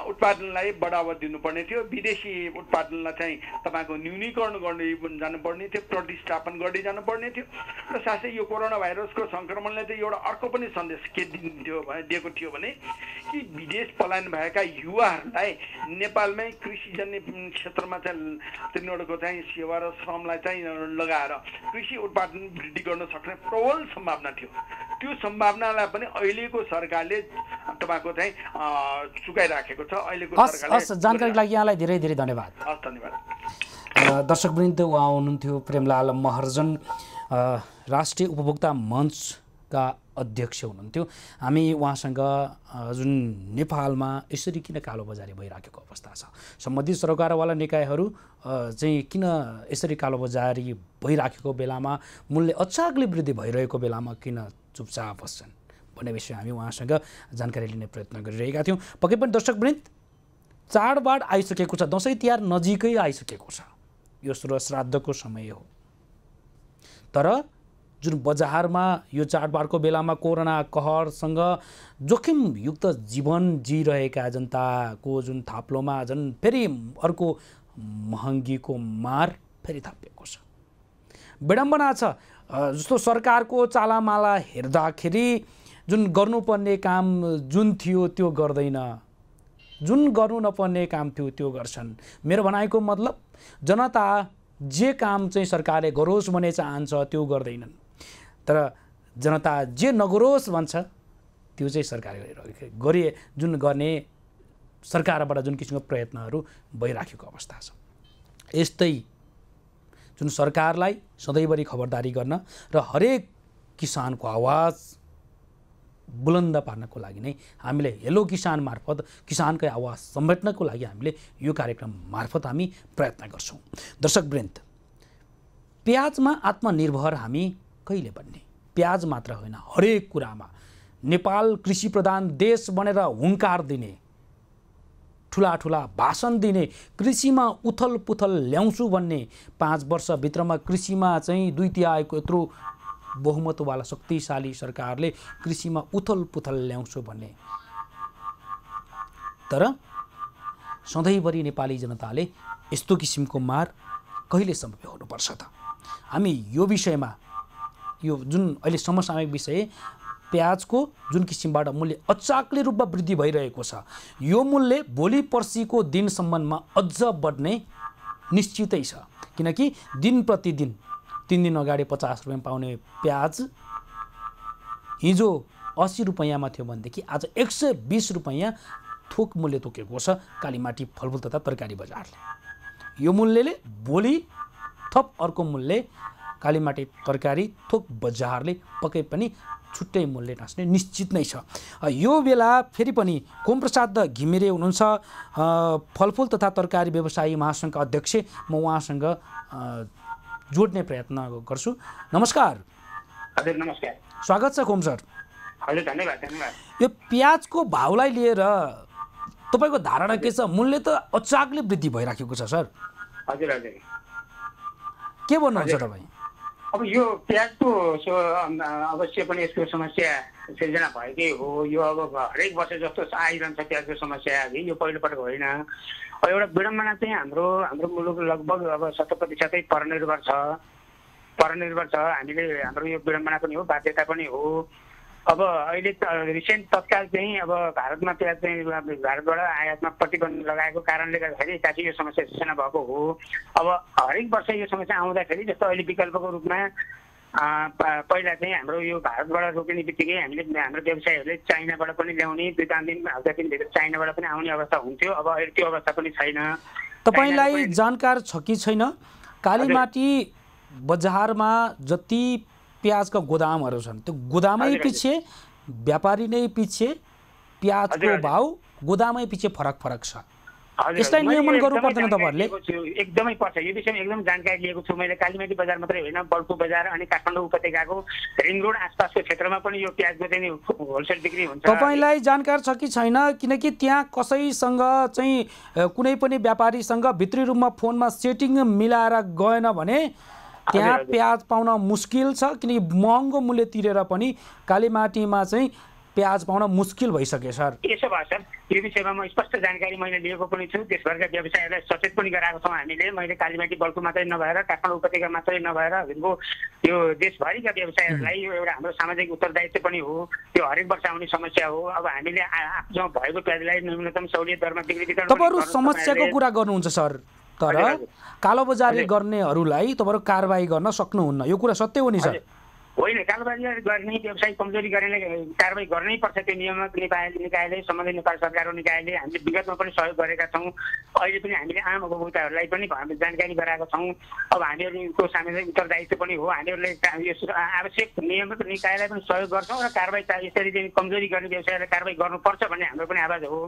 उत्पादनलाई बढावा दिनुपर्ने थियो, विदेशी उत्पादनलाई चाहिँ तपाईँको न्यूनीकरण गर्दै जानुपर्ने थियो, प्रतिस्थापन गर्दै जानुपर्ने थियो। र साथै यो कोरोना भाइरसको सङ्क्रमणले चाहिँ एउटा अर्को पनि सन्देश के दिएको थियो भने कि विदेश पलायन भएका युवाहरूलाई नेपालमै कृषिजन्य क्षेत्रमा चाहिँ तिनीहरूको चाहिँ सेवा र श्रमलाई चाहिँ लगाएर कृषि उत्पादन वृद्धि गर्न सक्ने प्रबल सम्भावना थियो। त्यो सम्भावनालाई पनि अहिलेको सरकारले तपाईँको चाहिँ चुकाइराखेको छ। अहिलेको सरकारले जानकारीको लागि यहाँलाई धेरै धेरै धन्यवाद। हस्, धन्यवाद। दर्शकवृन्द, उहाँ हुनुहुन्थ्यो प्रेमलाल महर्जन, राष्ट्रिय उपभोक्ता मञ्चका अध्यक्ष हुनुहुन्थ्यो। हामी उहाँसँग जुन नेपालमा यसरी किन कालोबजारी भइराखेको अवस्था छ, सम्बन्धित सरकारवाला निकायहरू चाहिँ किन यसरी कालोबजारी भइराखेको बेलामा मूल्य अचानकले वृद्धि भइरहेको बेलामा किन चुपचाप बस्छन् भन्ने विषय हामी उहाँसँग जानकारी लिने प्रयत्न गरिरहेका थियौँ। पक्कै पनि दर्शकवृन्द, चाडबाड आइसकेको छ, दसैँ तिहार नजिकै आइसकेको छ, यो श्राद्धको समय हो। तर जुन बजारमा यो चाडबाडको बेलामा कोरोना कहरसँग जोखिमयुक्त जीवन जिरहेका जनताको जुन थाप्लोमा झन् फेरि अर्को महँगीको मार फेरि थापिएको छ। विडम्बना छ, जस्तो सरकारको चालामाला हेर्दाखेरि जुन गर्नुपर्ने काम जुन थियो त्यो गर्दैन, जुन गर्नु नपर्ने काम थियो त्यो गर्छन्। मेरो भनाइको मतलब जनता जे काम चाहिँ सरकारले गरोस् भन्ने चाहन्छ त्यो गर्दैनन्, तर जनता जे नगरोस् भन्छ त्यो चाहिँ सरकारले गरे जुन गर्ने सरकारबाट जुन किसिमको प्रयत्नहरू भइराखेको अवस्था छ। यस्तै जुन सरकारलाई सधैँभरि खबरदारी गर्न र हरेक किसानको आवाज बुलन्द पार्नको लागि नै हामीले हेलो किसान मार्फत किसानकै आवाज समेट्नको लागि हामीले यो कार्यक्रम मार्फत हामी प्रयत्न गर्छौँ। दर्शकवृन्द, प्याजमा आत्मनिर्भर हामी कहिले बन्ने? प्याज मात्र होइन, हरेक कुरामा नेपाल कृषि प्रधान देश बनेर हुङ्कार दिने, ठुला ठुला भाषण दिने, कृषिमा उथल पुथल ल्याउँछु भन्ने, 5 वर्षभित्रमा कृषिमा चाहिँ 2/3 यत्रो बहुमतवाला शक्तिशाली सरकारले कृषिमा उथल पुथल ल्याउँछु भन्ने, तर सधैँभरि नेपाली जनताले यस्तो किसिमको मार कहिलेसम्म बेहोर्नुपर्छ त? हामी यो विषयमा, यो जुन अहिले समसामयिक विषय प्याजको जुन किसिमबाट मूल्य अचानकले रूपमा वृद्धि भइरहेको छ, यो मूल्य भोलि पर्सिको दिनसम्ममा अझ बढ्ने निश्चितै छ। किनकि दिन प्रतिदिन 3 दिन अगाडि 50 रुपियाँ पाउने प्याज हिजो 80 रुपियाँमा थियो भनेदेखि आज 120 रुपियाँ थोक मूल्य तोकेको छ कालीमाटी फलफुल तथा तरकारी बजारले। यो मूल्यले भोलि थप अर्को मूल्य कालीमाटी तरकारी थोक बजारले पक्कै पनि छुट्टै मूल्य टाँस्ने निश्चित नै छ। यो बेला फेरि पनि कोमप्रसाद घिमिरे हुनुहुन्छ, फलफुल तथा तरकारी व्यवसायी महासङ्घका अध्यक्ष। म उहाँसँग जोड्ने प्रयत्न गर्छु। नमस्कार। हजुर, नमस्कार। स्वागत छ कोम सर। हजुर धन्यवाद धन्यवाद। यो प्याजको भाउलाई लिएर तपाईँको धारणा के छ? मूल्य त अचानकले वृद्धि भइराखेको छ सर। हजुर हजुर के भन्नुहुन्छ तपाईँ? अब यो प्याजको अवश्य पनि यसको समस्या सिर्जना भएकै हो। यो अब हरेक वर्ष जस्तो आइरहन्छ प्याजको समस्या, यो पहिलोपटक होइन। अब एउटा विडम्बना चाहिँ हाम्रो मुलुक लगभग अब 70% परनिर्भर छ। हामीले हाम्रो यो विडम्बना पनि हो, बाध्यता पनि हो। अब अहिले रिसेन्ट तत्काल चाहिँ अब भारतमा प्याज चाहिँ भारतबाट आयातमा प्रतिबन्ध लगाएको कारणले गर्दाखेरि काफी यो समस्या सिर्जना भएको हो। अब हरेक वर्ष यो समस्या आउँदाखेरि जस्तो अहिले विकल्पको रूपमा पहिला चाहिँ हाम्रो यो भारतबाट रोकिने बित्तिकै हाम्रो व्यवसायहरूले चाइनाबाट पनि ल्याउने, 2-3 दिन हप्ता दिनभित्र चाइनाबाट पनि आउने अवस्था हुन्थ्यो। अब अहिले त्यो अवस्था पनि छैन। तपाईँलाई जानकार छ कि छैन? कालीमाटी बजारमा जति प्याजका गोदामहरू छन् त्यो गोदामै पछि व्यापारी नै पछि प्याजको भाउ गोदामै पछि फरक छ। यसलाई नियमन गर्नु पर्दैन तपाईँहरूले? एकदमै पर्छ। यो विषयमा एकदम जानकारी लिएको छु मैले। कालीमाटी बजार मात्रै होइन, बल्खु बजार अनि काठमाडौँ उपत्यकाको रिङ रोड आसपासको क्षेत्रमा पनि यो प्याजको चाहिँ होलसेल बिक्री हुन्छ। तपाईँलाई जानकार छ कि छैन? किनकि त्यहाँ कसैसँग चाहिँ कुनै पनि व्यापारीसँग भित्री रूपमा फोनमा सेटिङ मिलाएर गएन भने त्यहाँ प्याज पाउन मुस्किल छ। किनकि महँगो मूल्य तिरेर पनि कालीमाटीमा चाहिँ प्याज पाउन मुस्किल भइसक्यो सर। यसो भयो सर, यो विषयमा म स्पष्ट जानकारी मैले लिएको पनि छु। देशभरका व्यवसायीहरूलाई सचेत पनि गराएको छौँ हामीले। मैले कालीमाटी बल्खु मात्रै नभएर काठमाडौँ उपत्यका मात्रै नभएर हजुरको यो देशभरिका व्यवसायीहरूलाई यो एउटा हाम्रो सामाजिक उत्तरदायित्व पनि हो। त्यो हरेक वर्ष आउने समस्या हो। अब हामीले आफ्नो भएको प्याजलाई न्यूनतम सहुलियत दरमा बिक्री वितरण। तपाईँहरू समस्याको कुरा गर्नुहुन्छ सर, तर कालोबजारी गर्नेहरूलाई तपाईँहरू कारबाही गर्न सक्नुहुन्न, यो कुरा सत्य हो नि सर? होइन, कालोबारी गर्ने व्यवसाय कमजोरी गर्नेले कारबाही गर्नै पर्छ। त्यो नियामक निकायले सम्बन्धित नेपाल सरकारको निकायले हामीले विगतमा पनि सहयोग गरेका छौँ। अहिले पनि हामीले आम उपभोक्ताहरूलाई पनि जानकारी गराएका छौँ। अब हामीहरूको सामाजिक उत्तरदायित्व पनि हो। हामीहरूले आवश्यक नियामक निकायलाई पनि सहयोग गर्छौँ र कारबाही यसरी चाहिँ कमजोरी गर्ने व्यवसायलाई कारबाही गर्नुपर्छ भन्ने हाम्रो पनि आवाज हो।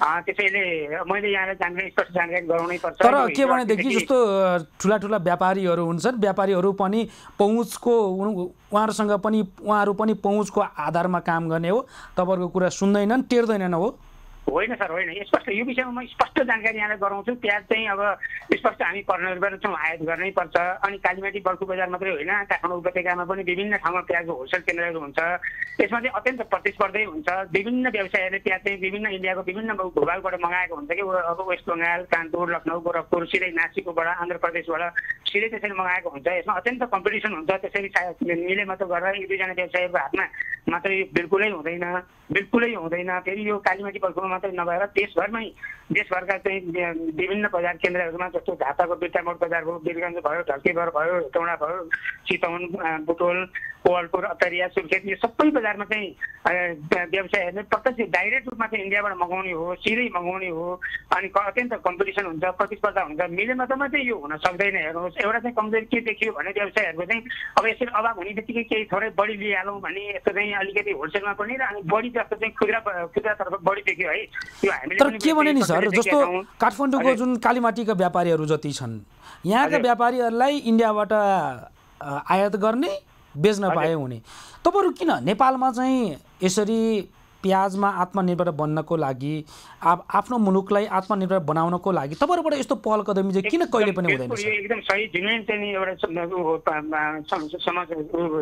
त्यसैले मैले यहाँलाई स्पष्ट जानकारी गराउनै पर्छ। तर के भनेदेखि जस्तो ठुला व्यापारीहरू हुन्छन्, व्यापारीहरू पनि उहाँहरू पनि पहुँचको आधारमा काम गर्ने हो। तपाईँहरूको कुरा सुन्दैनन्, टेर्दैनन् हो? होइन सर, होइन। स्पष्ट यो विषयमा म स्पष्ट जानकारी यहाँलाई गराउँछु। प्याज चाहिँ अब स्पष्ट हामी परनिर्भर छौँ, आयात गर्नै पर्छ। अनि कालीमाटी बल्खु बजार मात्रै होइन, काठमाडौँ उपत्यकामा पनि विभिन्न ठाउँमा प्याजको होलसेल केन्द्रहरू हुन्छ। त्यसमा चाहिँ अत्यन्त प्रतिस्पर्धै हुन्छ। विभिन्न व्यवसायीहरूले प्याज चाहिँ विभिन्न इन्डियाको विभिन्न भूभागबाट मगाएको हुन्छ कि अब वेस्ट बङ्गाल, कानपुर, लखनऊ, गोरखपुर, सिधै नासिकबाट, आन्ध्र प्रदेशबाट सिधै त्यसरी मगाएको हुन्छ। यसमा अत्यन्त कम्पिटिसन हुन्छ। त्यसरी मिलेमतो गरेर 1-2 जना व्यवसायीहरूको हातमा मात्रै बिल्कुलै हुँदैन। फेरि यो कालीमाटी बल्खुमा मात्रै नभएर देशभरका चाहिँ विभिन्न बजार केन्द्रहरूमा जस्तो झापाको बिर्तामोड बजार भयो, वीरगञ्ज भयो, ढल्केबर भयो, हेटौँडा भयो, चितवन, बुटोल, कोवलपुर, अत्तरिया, सुर्खेत, यो सबै बजारमा चाहिँ व्यवसायीहरूले प्रत्यक्ष डाइरेक्ट रूपमा चाहिँ इन्डियाबाट मगाउने हो, सिधै मगाउने हो। अनि अत्यन्त कम्पिटिसन हुन्छ, प्रतिस्पर्धा हुन्छ। मिलेमतोमा चाहिँ यो हुन सक्दैन। हेर्नुहोस्, एउटा चाहिँ कमजोरी के देखियो भने व्यवसायीहरूको चाहिँ अब यसरी अभाव हुने बित्तिकै केही थोरै बढी लिइहालौँ भने यस्तो चाहिँ अलिकति होलसेलमा पनि र अनि बढी जस्तो चाहिँ खुद्रातर्फ बढी देखियो है। त्यो हामीले तर के भने नि सर, जस्तो काठमाडौँको जुन कालीमाटीका व्यापारीहरू जति छन्, यहाँका व्यापारीहरूलाई इन्डियाबाट आयात गर्ने, बेच्न पाए हुने। तपाईँहरू किन नेपालमा चाहिँ यसरी प्याजमा आत्मनिर्भर बन्नको लागि, आफ्नो मुलुकलाई आत्मनिर्भर बनाउनको लागि तपाईँहरूबाट यस्तो पहल कदमी चाहिँ किन कहिले पनि हुँदैन? एकदम सही, जेन्युइन चाहिँ एउटा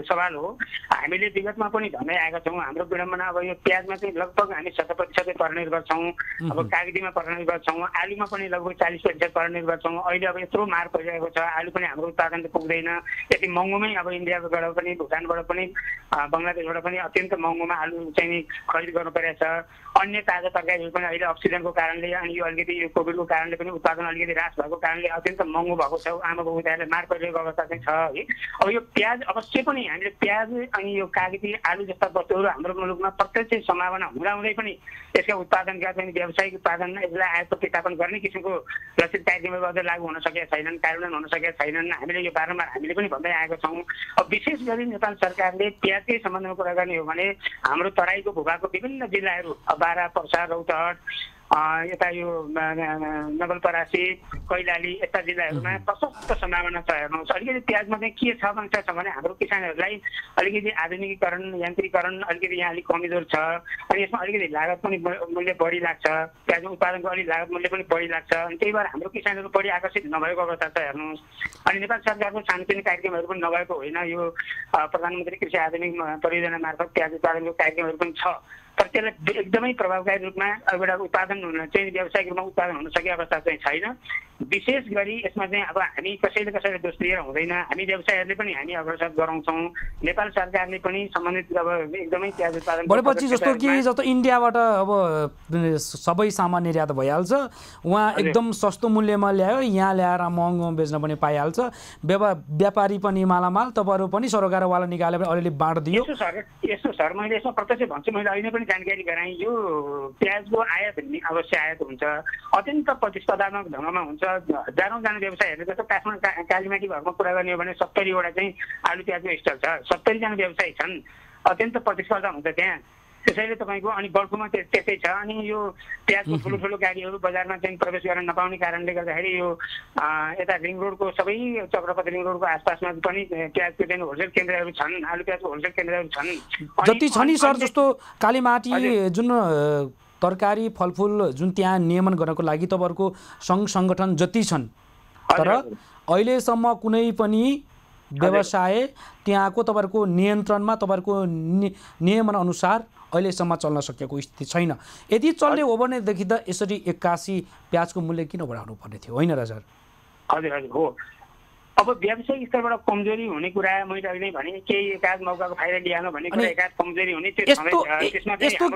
सवाल हो। हामीले विगतमा पनि भन्दै आएका छौँ। हाम्रो विडम्बना अब यो प्याजमा चाहिँ लगभग हामी 70% परनिर्भर छौँ। अब कागतीमा परनिर्भर छौँ, आलुमा पनि लगभग 40% परनिर्भर छौँ। अहिले अब यत्रो मार परिरहेको छ, आलु पनि हाम्रो उत्पादन त पुग्दैन। यति महँगोमै अब इन्डियाबाट पनि, भुटानबाट पनि, बङ्गलादेशबाट पनि अत्यन्त महँगोमा आलु चाहिँ खरिद गर्नु परेको छ। अन्य ताजा तरकारीहरू पनि अहिले अक्सिजनको कारणले अनि यो अलिकति यो कोभिडको कारणले पनि उत्पादन अलिकति ह्रास भएको कारणले अत्यन्त महँगो भएको छ। आम उपभोक्ताहरूले मार परिरहेको अवस्था चाहिँ छ है। अब यो प्याज अवश्य पनि हामीले प्याज अनि यो कागती आलु जस्ता वस्तुहरू हाम्रो मुलुकमा प्रत्यक्ष सम्भावना हुँदाहुँदै पनि यसका उत्पादनका चाहिँ व्यावसायिक उत्पादन यसलाई आयात प्रतिस्थापन गर्ने किसिमको लक्षित कार्यक्रमहरू अझै लागू हुन सकेका छैनन्, कार्यान्वयन हुन सकेका छैनन्। हामीले यो बारम्बार हामीले पनि भन्दै आएका छौँ। अब विशेष गरी नेपाल सरकारले प्याजकै सम्बन्धमा कुरा गर्ने हो भने हाम्रो तराईको भूभागको विभिन्न जिल्लाहरू, बारा, पर्सा, रौतहट यता यो नवलपरासी कैलाली यस्ता जिल्लाहरूमा प्रशस्त सम्भावना छ हेर्नुहोस्। अलिकति प्याजमा चाहिँ के छ भने हाम्रो किसानहरूलाई अलिकति आधुनिकीकरण यान्त्रिकरण अलिकति यहाँ अलिक कमजोर छ अनि यसमा अलिकति लागत पनि मूल्य बढी लाग्छ। प्याजको उत्पादनको अलिक लागत मूल्य पनि बढी लाग्छ अनि त्यही भएर हाम्रो किसानहरू बढी आकर्षित नभएको अवस्था छ हेर्नुहोस्। अनि नेपाल सरकारको सानोतिनो कार्यक्रमहरू पनि नभएको होइन, यो प्रधानमन्त्री कृषि आधुनिक परियोजना मार्फत प्याज उत्पादनको कार्यक्रमहरू पनि छ, तर त्यसलाई एकदमै प्रभावकारी रूपमा एउटा उत्पादन चाहिँ व्यावसायिक रूपमा उत्पादन हुन सकेको अवस्था चाहिँ छैन। विशेष गरी यसमा चाहिँ अब हामी कसैले दोष दिएर हुँदैन, हामी व्यवसायहरूले पनि हामी अग्रसर गराउँछौँ, नेपाल सरकारले पनि सम्बन्धित अब एकदमै प्याज उत्पादन भनेपछि जस्तो इन्डियाबाट अब सबै सामान निर्यात भइहाल्छ, उहाँ एकदम सस्तो मूल्यमा ल्यायो, यहाँ ल्याएर महँगो बेच्न पनि पाइहाल्छ, व्यापारी पनि मालामाल, तपाईँहरू पनि सरकारवाला निकालेर पनि अलिअलि बाँडिदियो। यसो सर मैले यसमा प्रत्यक्ष भन्छु, मैले अहिले पनि जानकारी गराएँ, यो प्याजको आयात अवश्य आयात हुन्छ, अत्यन्त प्रतिस्पर्धात्मक ढङ्गमा हुन्छ। हजारौँजना व्यवसायीहरूले जस्तो काठमाडौँ कालीमाटी भरमा कुरा गर्ने हो भने 70वटा चाहिँ आलु प्याजको स्टक छ, 70जना व्यवसायी छन्, अत्यन्त प्रतिस्पर्धा हुन्छ त्यहाँ। त्यसैले तपाईँको अनि बल्कुमा त्यस्तै छ। अनि यो प्याजको ठुलो गाडीहरू बजारमा चाहिँ प्रवेश गर्न नपाउने कारणले गर्दाखेरि यो यता रिङ रोडको सबै चक्रपति रिङ रोडको आसपासमा पनि प्याजको चाहिँ होलसेल केन्द्रहरू छन्, आलु प्याजको होलसेल केन्द्रहरू छन्। जति छ नि सर, जस्तो कालीमाटी जुन तरकारी फलफुल जुन त्यहाँ नियमन गर्नको लागि तपाईँहरूको सङ्घ सङ्गठन जति छन्, तर अहिलेसम्म कुनै पनि व्यवसाय त्यहाँको तपाईँहरूको नियन्त्रणमा तपाईँहरूको नियमन अनुसार अहिलेसम्म चल्न सकेको स्थिति छैन। यदि चल्ने हो भनेदेखि त यसरी 81 प्याजको मूल्य किन बढाउनु पर्ने थियो, होइन र सर? हजुर हो। अब व्यावसायिक स्तरबाट कमजोरी हुने कुरा मैले अहिले भने केही एकाध मौकाको फाइदा लिहाल्नु भन्ने कुरा एकाध कमजोरी हुने त्यो यस्तो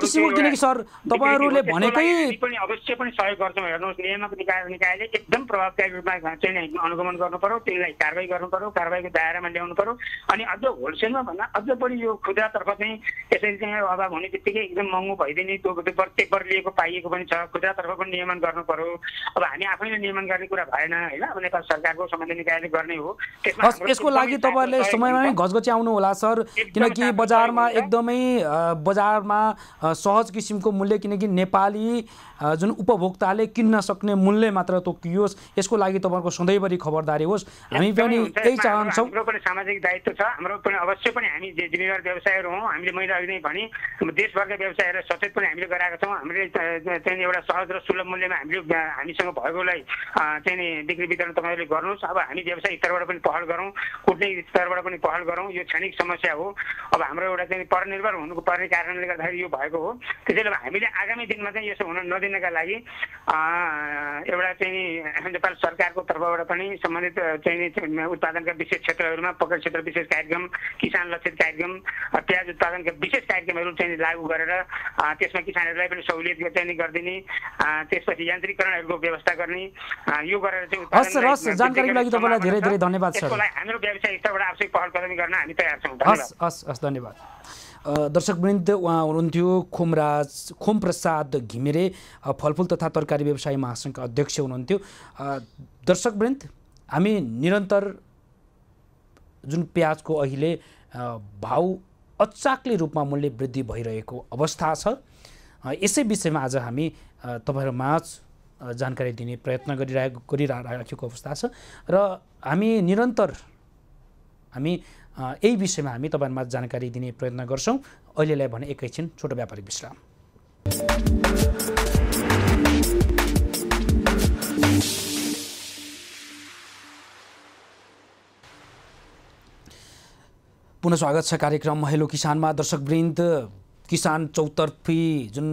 किसिमको, किनकि सर तपाईँहरूले भनेकै पनि अवश्य पनि सहयोग गर्छौँ। हेर्नुहोस्, नियामक निकायले एकदम प्रभावकारी रूपमा चाहिँ अनुगमन गर्नु पर्यो, त्यसलाई कारवाही गर्नु पर्यो, कारवाहीको दायरामा ल्याउनु पर्यो। अनि अझ होलसेलमा भन्दा अझ बढी यो खुद्रातर्फ चाहिँ यसरी चाहिँ अभाव हुने बित्तिकै एकदम महँगो भइदिने त्यो पेपर लिएको पाइएको पनि छ, खुद्रातर्फ पनि नियमन गर्नु पर्यो। अब हामी आफैले नियमन गर्ने कुरा भएन होइन, अब नेपाल सरकारको सम्बन्धित निकायले गर्ने हो। यसको लागि तपाईँहरूले समयमा नै घचघची आउनु होला सर, किनकि बजारमा एकदमै सहज किसिमको मूल्य, किनकि नेपाली जुन उपभोक्ताले किन्न सक्ने मूल्य मात्र तोकियोस्, यसको लागि तपाईँको सधैँभरि खबरदारी होस्। हामी पनि यही चाहन्छौँ। हाम्रो पनि सामाजिक दायित्व छ, हाम्रो पनि अवश्य पनि हामी जिम्मेवार व्यवसायहरू हौँ। हामीले मैले अघि नै भने देशभरका व्यवसायहरूलाई सचेत पनि हामीले गराएका छौँ। हामीले चाहिँ एउटा सहज र सुलभ मूल्यमा हामीसँग भएकोलाई चाहिँ बिक्री वितरण तपाईँहरूले गर्नुहोस्। अब हामी व्यवसायिक स्तरबाट पनि पहल गरौँ, कुटनीतिक स्तरबाट पनि पहल गरौँ। यो क्षणिक समस्या हो, अब हाम्रो एउटा चाहिँ परनिर्भर हुनुको पर्ने कारणले गर्दाखेरि यो भएको हो। त्यसैले हामीले आगामी दिनमा चाहिँ यसो हुन नदिनका लागि एउटा चाहिँ नेपाल सरकारको तर्फबाट पनि सम्बन्धित चाहिँ उत्पादनका विशेष क्षेत्रहरूमा पकड क्षेत्र विशेष कार्यक्रम, किसान लक्षित कार्यक्रम, प्याज उत्पादनका विशेष कार्यक्रमहरू चाहिँ लागू गरेर त्यसमा किसानहरूलाई पनि सहुलियत चाहिँ गरिदिने, त्यसपछि यान्त्रिकरणहरूको व्यवस्था गर्ने, यो गरेर चाहिँ जानकारीको लागि तपाईँलाई धेरै धेरै धन्यवाद सर। हाम्रो व्यवसाय स्तरबाट आवश्यक पहल कदमी गर्न हामी तयार छौँ। हस् धन्यवाद। दर्शकवृन्द, उहाँ हुनुहुन्थ्यो खोमप्रसाद घिमिरे, फलफुल तथा तरकारी व्यवसायी महासङ्घका अध्यक्ष हुनुहुन्थ्यो। दर्शकवृन्द, हामी निरन्तर जुन प्याजको अहिले भाउ अचाक्ले रूपमा मूल्य वृद्धि भइरहेको अवस्था छ, यसै विषयमा आज हामी तपाईँहरूमाझ जानकारी दिने प्रयत्न गरिराखेको अवस्था छ र हामी निरन्तर यही विषयमा हामी तपाईँहरूमा जानकारी दिने प्रयत्न गर्छौँ। अहिलेलाई भने एकैछिन छोटो व्यापारिक विश्राम। पुनः स्वागत छ कार्यक्रम हेलो किसानमा। दर्शकवृन्द, किसान चौतर्फी जुन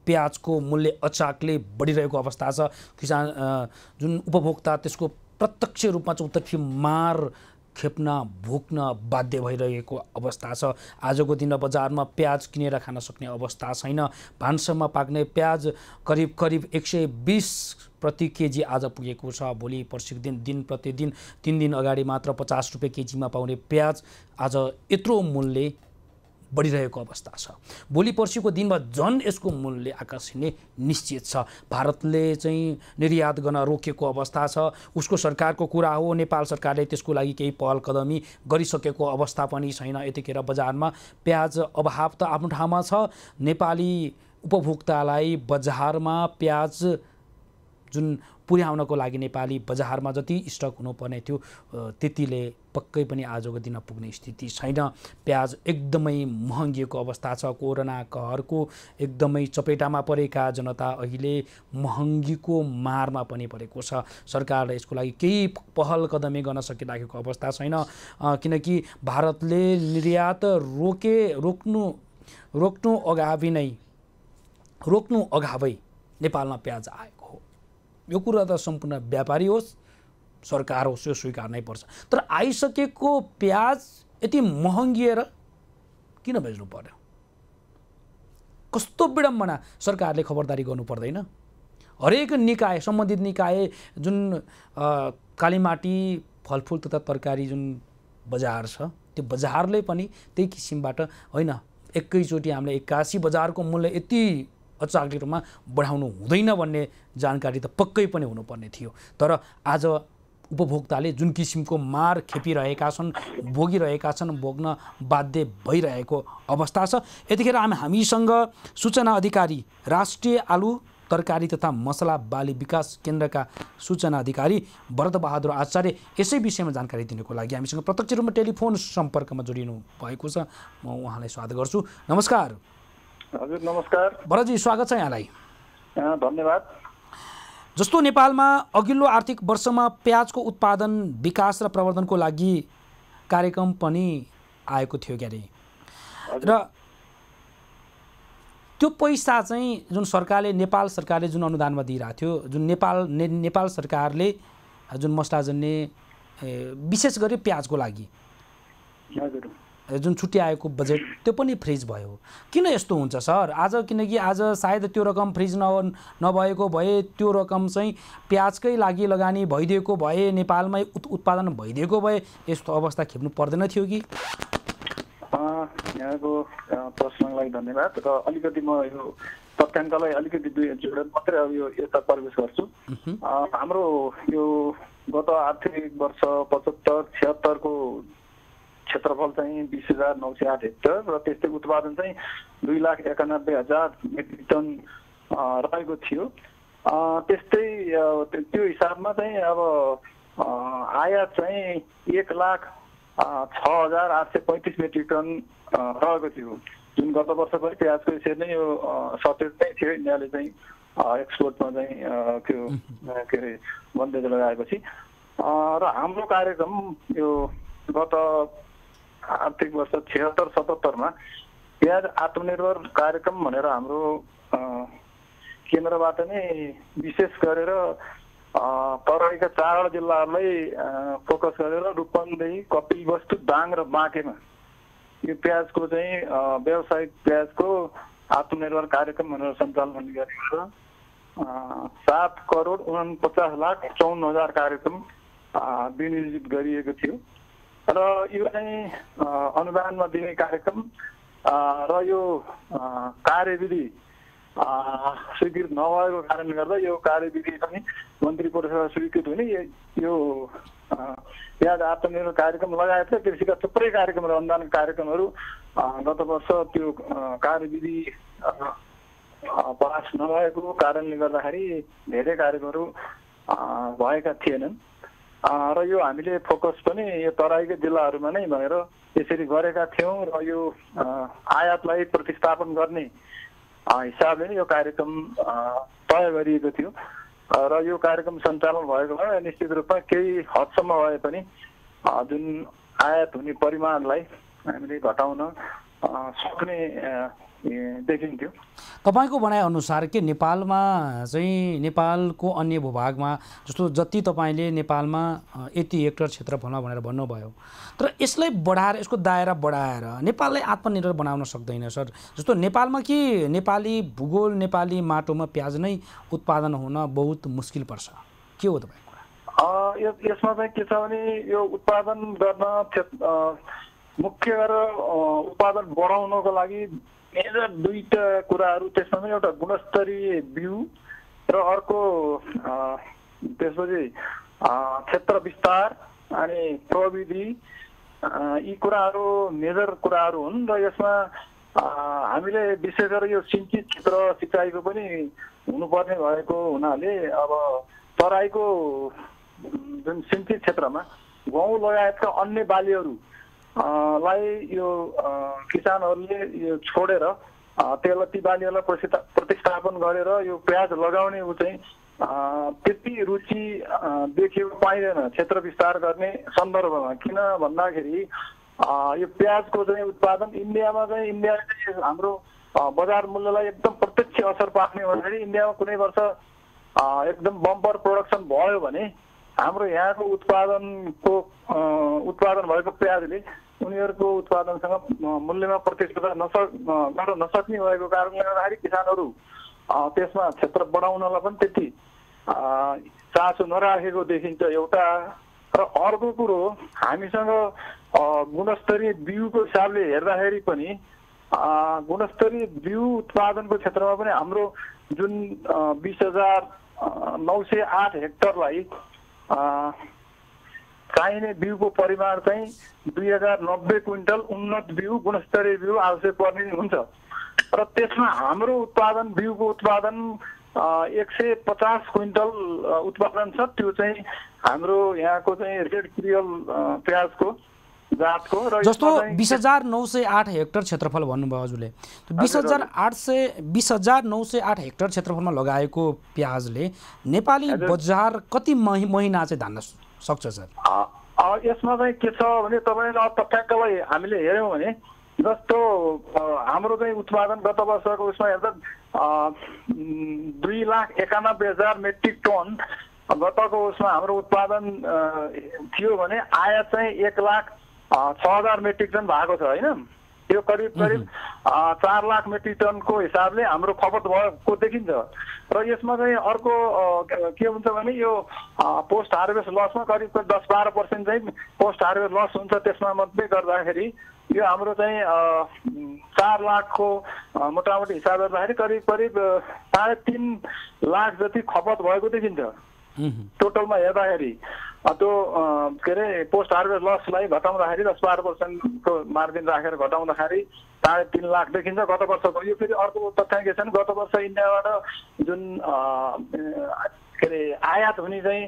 प्याजको मूल्य अचाकले बढिरहेको अवस्था छ, किसान जुन उपभोक्ता त्यसको प्रत्यक्ष रूपमा चौतर्फी मार खेप्न भोग्न बाध्य भइरहेको अवस्था छ। आजको दिन बजारमा प्याज किनेर खान सक्ने अवस्था छैन। भान्सामा पाक्ने प्याज करिब 120 प्रति केजी आज पुगेको छ। भोलि पर्सिको दिन प्रतिदिन 3 दिन अगाडि मात्र 50 रुपियाँ केजीमा पाउने प्याज आज यत्रो मूल्य बढिरहेको अवस्था छ। भोलि पर्सिको दिनमा झन् यसको मूल्य आकाशिने निश्चित छ। भारतले चाहिँ निर्यात गर्न रोकेको अवस्था छ, उसको सरकारको कुरा हो। नेपाल सरकारले त्यसको लागि केही पहल कदमी गरिसकेको अवस्था पनि छैन। यतिखेर बजारमा प्याज अभाव त आफ्नो ठाउँमा छ। नेपाली उपभोक्तालाई बजारमा प्याज जुन पुर्याउनको लागि नेपाली बजारमा जति स्टक हुनुपर्ने थियो त्यतिले पक्कै पनि आजको दिन पुग्ने स्थिति छैन। प्याज एकदमै महँगिएको अवस्था छ। कोरोना कहरको एकदमै चपेटामा परेका जनता अहिले महँगीको मारमा पनि परेको छ। सरकारले यसको लागि केही पहल कदमी गर्न सकिराखेको अवस्था छैन, किनकि भारतले निर्यात रोक्नु अगावै नेपालमा प्याज आएको हो। यो कुरा त सम्पूर्ण व्यापारी होस् सरकार होस् यो स्वीकार्नै पर्छ। तर आइसकेको प्याज यति महँगिएर किन बेच्नु पर्यो? कस्तो विडम्बना! सरकारले खबरदारी गर्नु पर्दैन? हरेक निकाय, सम्बन्धित निकाय जुन कालीमाटी फलफुल तथा तरकारी जुन बजार छ त्यो बजारले पनि त्यही किसिमबाट होइन एकैचोटि हामीले 81 बजारको मूल्य यति अचाग्ली रूपमा बढाउनु हुँदैन भन्ने जानकारी त पक्कै पनि हुनुपर्ने थियो। तर आज उपभोक्ताले जुन किसिमको मार खेपिरहेका छन्, भोगिरहेका छन्, भोग्न बाध्य भइरहेको अवस्था छ। यतिखेर हामीसँग सूचना अधिकारी, राष्ट्रिय आलु तरकारी तथा मसला बाली विकास केन्द्रका सूचना अधिकारी भरत बहादुर आचार्य यसै विषयमा जानकारी दिनको लागि हामीसँग प्रत्यक्ष रूपमा टेलिफोन सम्पर्कमा जोडिनु भएको छ। म उहाँलाई स्वागत गर्छु। नमस्कार। हजुर नमस्कार। भरतजी स्वागत छ यहाँलाई। धन्यवाद। जस्तो नेपालमा अघिल्लो आर्थिक वर्षमा प्याजको उत्पादन विकास र प्रवर्धनको लागि कार्यक्रम पनि आएको थियो क्यारे, र त्यो पैसा चाहिँ जुन सरकारले नेपाल सरकारले जुन अनुदानमा दिइरहेको थियो, जुन नेपाल सरकारले जुन मसलाजन्य विशेष गरी प्याजको लागि जुन छुट्याएको बजेट त्यो पनि फ्रिज भयो। किन यस्तो हुन्छ सर आज? किनकि आज सायद त्यो रकम फ्रिज नभएको भए, त्यो रकम चाहिँ प्याजकै लागि लगानी भइदिएको भए, नेपालमै उत्पादन भइदिएको भए यस्तो अवस्था खेप्नु पर्दैन थियो कि? यहाँको प्रश्नलाई धन्यवाद। र अलिकति म यो तथ्याङ्कलाई अलिकति जोडेर मात्रै अब यो यता प्रवेश गर्छु। हाम्रो यो गत आर्थिक वर्ष 75-76 को क्षेत्रफल चाहिँ 20,908 हेक्टर र त्यस्तै उत्पादन चाहिँ 2,91,000 मेट्रिक टन रहेको थियो। त्यस्तै त्यो हिसाबमा चाहिँ अब आयात चाहिँ 1,06,835 मेट्रिक टन रहेको थियो, जुन गत वर्ष पनि प्याजको यसरी नै यो सर्टेज नै थियो। इन्डियाले चाहिँ एक्सपोर्टमा चाहिँ त्यो के अरे बन्देज लगाएपछि र हाम्रो कार्यक्रम यो गत आर्थिक वर्ष 76-77 मा प्याज आत्मनिर्भर कार्यक्रम भनेर हाम्रो केन्द्रबाट नै विशेष गरेर तराईका 4 जिल्लाहरूलाई फोकस गरेर रूपन्देही, कपिलवस्तु, दाङ र बाँकेमा यो प्याजको चाहिँ व्यावसायिक प्याजको आत्मनिर्भर कार्यक्रम भनेर सञ्चालन गरेर 7,49,54,54,000 कार्यक्रम विनियोजित गरिएको थियो। र यो चाहिँ अनुदानमा दिने कार्यक्रम र यो कार्यविधि स्वीकृत नभएको कारणले गर्दा यो कार्यविधि पनि मन्त्री परिषदबाट स्वीकृत हुने यो प्याज आत्मनिर्भर कार्यक्रम लगायत कृषिका थुप्रै कार्यक्रम र अनुदान कार्यक्रमहरू गत वर्ष त्यो कार्यविधि पास नभएको कारणले गर्दाखेरि धेरै कार्यक्रमहरू भएका थिएनन्। र यो हामीले फोकस पनि यो तराईकै जिल्लाहरूमा नै भनेर यसरी गरेका थियौँ र यो आयातलाई प्रतिस्थापन गर्ने हिसाबले नै यो कार्यक्रम तय गरिएको थियो। र यो कार्यक्रम सञ्चालन भएको भए निश्चित रूपमा केही हदसम्म भए पनि जुन आयात हुने परिमाणलाई हामीले घटाउन सक्ने देखिन्थ्यो। तपाईँको भनाइअनुसार के नेपालमा चाहिँ नेपालको अन्य भूभागमा जस्तो जति तपाईँले नेपालमा यति हेक्टर क्षेत्रफलमा भनेर भन्नुभयो, तर यसलाई बढाएर यसको दायरा बढाएर नेपाललाई आत्मनिर्भर बनाउन सक्दैन सर? जस्तो नेपालमा कि नेपाली भूगोल नेपाली माटोमा प्याज नै उत्पादन हुन बहुत मुस्किल पर्छ, के हो तपाईँको कुरा? यसमा चाहिँ के छ भने यो उत्पादन गर्न मुख्य गरेर उत्पादन बढाउनको लागि मेजर दुईटा कुराहरू, त्यसमा पनि एउटा गुणस्तरीय बिउ र अर्को त्यसपछि क्षेत्र विस्तार अनि प्रविधि, यी कुराहरू मेजर कुराहरू हुन्। र यसमा हामीले विशेष गरेर यो सिन्चित क्षेत्र सिँचाइको पनि हुनुपर्ने भएको हुनाले अब तराईको जुन सिन्चित क्षेत्रमा गहुँ लगायतका अन्य बालीहरू लाई यो किसानहरूले यो छोडेर ती बालीहरूलाई प्रतिस्थापन गरेर यो प्याज लगाउने ऊ चाहिँ त्यति रुचि देखिएको पाइँदैन क्षेत्र विस्तार गर्ने सन्दर्भमा। किन भन्दाखेरि यो प्याजको चाहिँ उत्पादन इन्डियामा चाहिँ इन्डियाले चाहिँ हाम्रो बजार मूल्यलाई एकदम प्रत्यक्ष असर पार्ने भन्दाखेरि इन्डियामा कुनै वर्ष एकदम बम्पर प्रोडक्सन भयो भने हाम्रो यहाँको उत्पादन भएको प्याजले उनीहरूको उत्पादनसँग मूल्यमा प्रतिस्पर्धा गर्न नसक्ने भएको कारणले गर्दाखेरि किसानहरू त्यसमा क्षेत्र बढाउनलाई पनि त्यति चासो नराखेको देखिन्छ एउटा। र अर्को कुरो हामीसँग गुणस्तरीय बिउको हिसाबले हेर्दाखेरि पनि गुणस्तरीय बिउ उत्पादनको क्षेत्रमा पनि हाम्रो जुन 20,908 हेक्टरलाई चाहिने बिउको परिमाण चाहिँ 2090 क्विन्टल उन्नत बिउ गुणस्तरीय बिउ आवश्यक पर्ने हुन्छ। र त्यसमा हाम्रो उत्पादन बिउको उत्पादन 150 क्विन्टल उत्पादन छ। त्यो चाहिँ हाम्रो यहाँको चाहिँ रेड क्रियल प्याजको जातको र जस्तो 20,908 हेक्टर क्षेत्रफल भन्नुभयो हजुरले। 20,908 हेक्टर क्षेत्रफलमा लगाएको प्याजले नेपाली बजार कति महिना चाहिँ धान्न सक्छ सर? यसमा चाहिँ के छ भने तपाईँले तथ्याङ्कलाई हामीले हेऱ्यौँ भने जस्तो हाम्रो चाहिँ उत्पादन गत वर्षको उसमा हेर्दा 2,91,000 मेट्रिक टन गतको उसमा हाम्रो उत्पादन थियो भने आयात चाहिँ 1,06,000 मेट्रिक टन भएको छ होइन। यो करिब 4 लाख मेट्रिक टनको हिसाबले हाम्रो खपत भएको देखिन्छ। र यसमा चाहिँ अर्को के हुन्छ भने यो पोस्ट हार्भेस्ट लसमा करिब 10-12% चाहिँ पोस्ट हार्भेस्ट लस हुन्छ। त्यसमा मध्ये गर्दाखेरि यो हाम्रो चाहिँ 4 लाखको मोटामोटी हिसाब गर्दाखेरि करिब 3.5 लाख जति खपत भएको देखिन्छ टोटलमा हेर्दाखेरि। त्यो के अरे पोस्ट हार्भेस्ट लसलाई घटाउँदाखेरि 10-12% को मार्जिन राखेर घटाउँदाखेरि 3.5 लाख देखिन्छ गत वर्षको। यो फेरि अर्को तथ्याङ्क छ गत वर्ष इन्डियाबाट जुन के अरे आयात हुने चाहिँ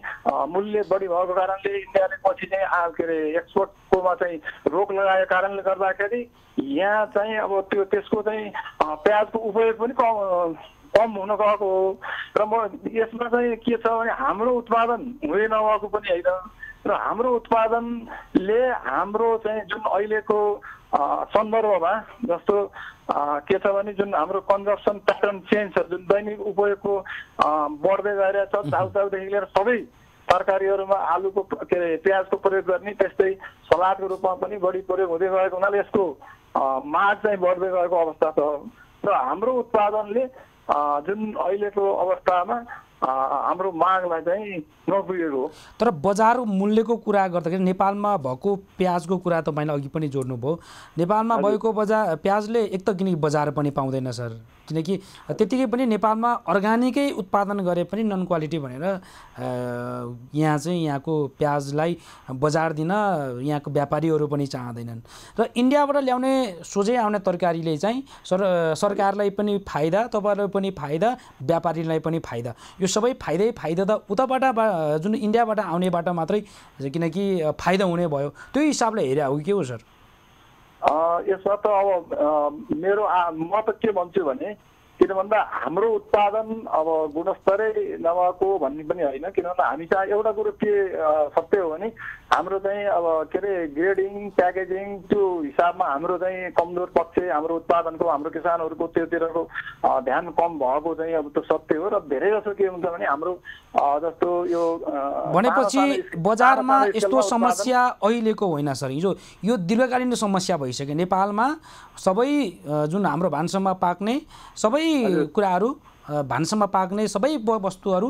मूल्य बढी भएको कारणले इन्डियाले पछि चाहिँ के अरे एक्सपोर्टकोमा चाहिँ रोक लगाएको कारणले गर्दाखेरि यहाँ चाहिँ अब त्यसको चाहिँ प्याजको उपयोग पनि कम हुन गएको हो। र म यसमा चाहिँ के छ भने हाम्रो उत्पादन हुँदै नभएको पनि होइन। र हाम्रो उत्पादनले हाम्रो चाहिँ जुन अहिलेको सन्दर्भमा जस्तो के छ भने जुन हाम्रो कन्जम्सन प्याटर्न चेन्ज छ, जुन दैनिक उपयोगको बढ्दै गइरहेछ। चाउचाउदेखि लिएर सबै तरकारीहरूमा आलुको के अरे प्याजको प्रयोग गर्ने, त्यस्तै सलादको रूपमा पनि बढी प्रयोग हुँदै गएको हुनाले यसको माग चाहिँ बढ्दै गएको अवस्था छ। र हाम्रो उत्पादनले जुन अहिलेको अवस्थामा हाम्रो मागलाई चाहिँ नपुगेको। तर बजार मूल्यको कुरा गर्दाखेरि नेपालमा भएको प्याजको कुरा तपाईँले अघि पनि जोड्नुभयो। नेपालमा भएको प्याजले एक त किनकि बजार पनि पाउँदैन सर, किनकि त्यतिकै पनि नेपालमा अर्ग्यानिकै उत्पादन गरे पनि नन क्वालिटी भनेर यहाँ चाहिँ यहाँको प्याजलाई बजार दिन यहाँको व्यापारीहरू पनि चाहँदैनन्। र इन्डियाबाट ल्याउने सोझै आउने तरकारीले चाहिँ सरकारलाई पनि फाइदा, तपाईँलाई पनि फाइदा, व्यापारीलाई पनि फाइदा। यो सबै फाइदा त उताबाट जुन इन्डियाबाट आउनेबाट मात्रै, किनकि फाइदा हुने भयो। त्यो हिसाबले हेरे हो के हो सर? यसमा त अब म त के भन्छु भने किन भन्दा हाम्रो उत्पादन अब गुणस्तरै नभएको भन्ने पनि होइन। किनभने हामी चाहिँ एउटा कुरो के सत्य हो भने हाम्रो चाहिँ अब के अरे ग्रेडिङ प्याकेजिङ त्यो हिसाबमा हाम्रो चाहिँ कमजोर पक्ष हाम्रो उत्पादनको हाम्रो किसानहरूको त्योतिरको ध्यान कम भएको चाहिँ अब त्यो सत्य हो। र धेरै जसो के हुन्छ भने हाम्रो जस्तो यो भनेपछि बजारमा यस्तो समस्या अहिलेको होइन सर, यो दीर्घकालीन समस्या भइसक्यो। नेपालमा सबै जुन हाम्रो भान्सामा पाक्ने सबै कुराहरू, भान्सामा पाक्ने सबै वस्तुहरू,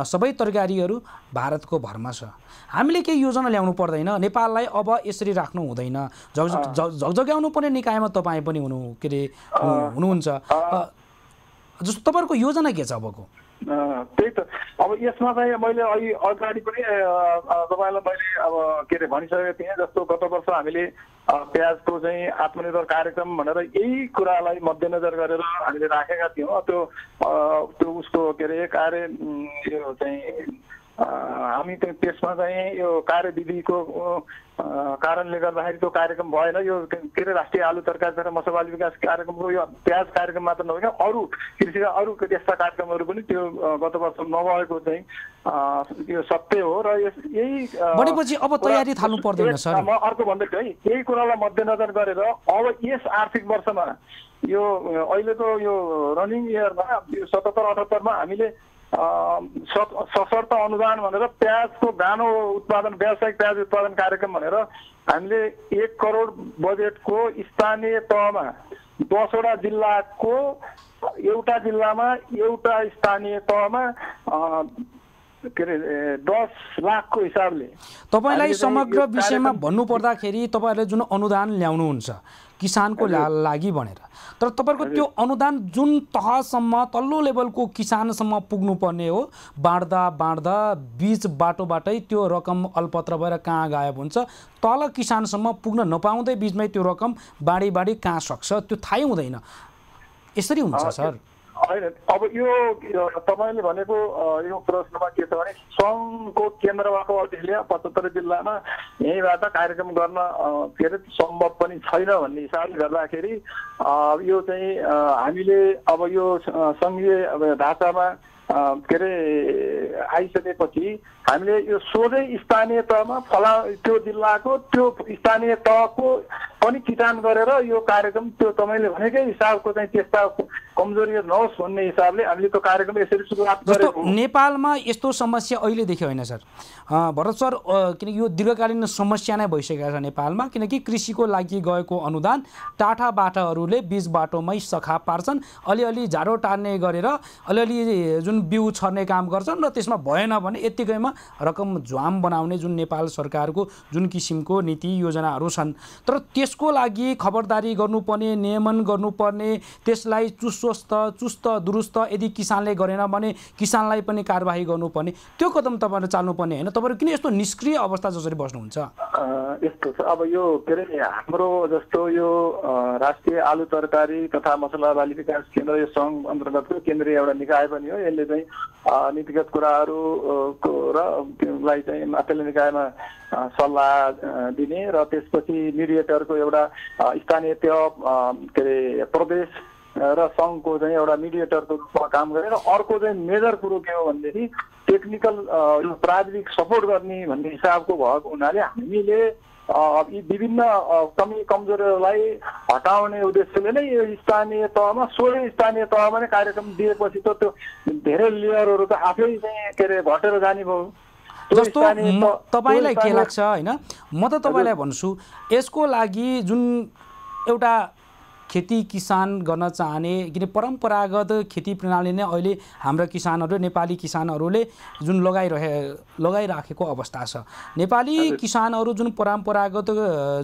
सबै तरकारीहरू भारतको भरमा छ। हामीले केही योजना ल्याउनु पर्दैन, नेपाललाई अब यसरी राख्नु हुँदैन। झकझक्याउनु पर्ने निकायमा तपाईँ पनि हुनुहुन्छ। जस्तो तपाईँहरूको योजना के छ अबको? त्यही त। अब यसमा चाहिँ मैले अगाडि पनि तपाईँलाई मैले अब के अरे भनिसकेको थिएँ, जस्तो गत वर्ष हामीले प्याजको चाहिँ आत्मनिर्भर कार्यक्रम भनेर यही कुरालाई मध्यनजर गरेर हामीले राखेका थियौँ। त्यो उसको के अरे कार्य यो चाहिँ हामी त्यसमा चाहिँ यो कार्यविधिको कारणले गर्दाखेरि त्यो कार्यक्रम भएन। यो के अरे राष्ट्रिय आलु तरकारी तथा मसलाबाली विकास कार्यक्रमको यो प्याज कार्यक्रम मात्र नभएर अरू कृषिका अरू त्यस्ता कार्यक्रमहरू पनि त्यो गत वर्ष नभएको चाहिँ यो सत्य हो। र यही बढेपछि अब तयारी थाल्नु पर्दैन सर। म अर्को भन्दैछु है, यही कुरालाई मध्यनजर गरेर अब यस आर्थिक वर्षमा यो अहिलेको यो रनिङ इयरमा यो 77-78 हामीले सशर्त अनुदान भनेर प्याजको गानो उत्पादन व्यावसायिक प्याज उत्पादन कार्यक्रम भनेर हामीले 1 करोड बजेटको स्थानीय तहमा 10वटा जिल्लाको एउटा जिल्लामा एउटा स्थानीय तहमा के अरे 10 लाखको हिसाबले तपाईलाई समग्र विषयमा भन्नु पर्दाखेरि तपाईहरुले जुन अनुदान ल्याउनुहुन्छ किसानको लागि भनेर, तर तपाईहरुको त्यो अनुदान जुन तहसम्म तल्लो लेभलको किसानसम्म पुग्नु पर्ने हो, बाँड्दा बीच बाटोबाटै त्यो रकम अलपत्र भएर कहाँ गायब हुन्छ, तल किसानसम्म पुग्न नपाउँदै बीचमै त्यो रकम बाडी कहाँ सक्छ त्यो थाहै हुँदैन। यसरी हुन्छ सर? होइन, अब यो तपाईँले भनेको यो प्रश्नमा के छ भने सङ्घको केन्द्रबाट अहिले 75 जिल्लामा यहीँबाट कार्यक्रम गर्न के अरे सम्भव पनि छैन भन्ने हिसाबले गर्दाखेरि यो चाहिँ हामीले अब यो सङ्घीय ढाँचामा के अरे आइसकेपछि हामीले यो सोझै स्थानीय तहमा त्यो जिल्लाको त्यो स्थानीय तहको पनि किटान गरेर यो कार्यक्रम त्यो तपाईँले भनेकै हिसाबको चाहिँ त्यस्ता कमजोरी नहोस् भन्ने हिसाबले हामीले त्यो कार्यक्रम यसरी सुरुवात गरेको। नेपालमा यस्तो समस्या अहिले देख्यो होइन सर भरत सर, किनकि यो दीर्घकालीन समस्या नै भइसकेको छ नेपालमा, किनकि कृषिको लागि गएको अनुदान टाटा बाटाहरूले बीच बाटोमै सखा पार्छन्, अलिअलि झाडो टार्ने गरेर अलिअलि जुन बिउ छर्ने काम गर्छन् र त्यसमा भएन भने यत्तिकैमा रकम झ्वाम बनाउने जुन नेपाल सरकारको जुन किसिमको नीति योजनाहरू छन्। तर त्यसको लागि खबरदारी गर्नुपर्ने, नियमन गर्नुपर्ने, त्यसलाई चुस्त दुरुस्त यदि किसानले गरेन भने किसानलाई पनि कारबाही गर्नुपर्ने, त्यो कदम तपाईँले चाल्नुपर्ने होइन? तपाईँहरू किन यस्तो निष्क्रिय अवस्था जसरी बस्नुहुन्छ? यस्तो छ, अब यो के अरे हाम्रो जस्तो यो राष्ट्रिय आलु तरकारी तथा मसला बाली विकास केन्द्र यो सङ्घ अन्तर्गतको केन्द्रीय एउटा निकाय पनि हो। यसले चाहिँ नीतिगत कुराहरूको र लाई चाहिँ माथिल्लो निकायमा सल्लाह दिने र त्यसपछि मिडिएटरको एउटा स्थानीय तह के अरे प्रदेश र सङ्घको चाहिँ एउटा मिडिएटरको रूपमा काम गरेर अर्को चाहिँ मेजर कुरो के हो भनेदेखि टेक्निकल प्राविधिक सपोर्ट गर्ने भन्ने हिसाबको भएको हुनाले हामीले यी विभिन्न कमी कमजोरीहरूलाई हटाउने उद्देश्यले नै यो स्थानीय तहमा सोझै स्थानीय तहमा नै कार्यक्रम दिएपछि त त्यो धेरै लेयरहरू त आफै चाहिँ के अरे घटेर जाने भयो। जस्तो तपाईँलाई के लाग्छ होइन, म त तपाईँलाई भन्छु यसको लागि जुन एउटा खेती किसान गर्न चाहने, किन परम्परागत खेती प्रणाली नै अहिले हाम्रा किसानहरू नेपाली किसानहरूले जुन लगाइराखेको अवस्था छ। नेपाली किसानहरू जुन परम्परागत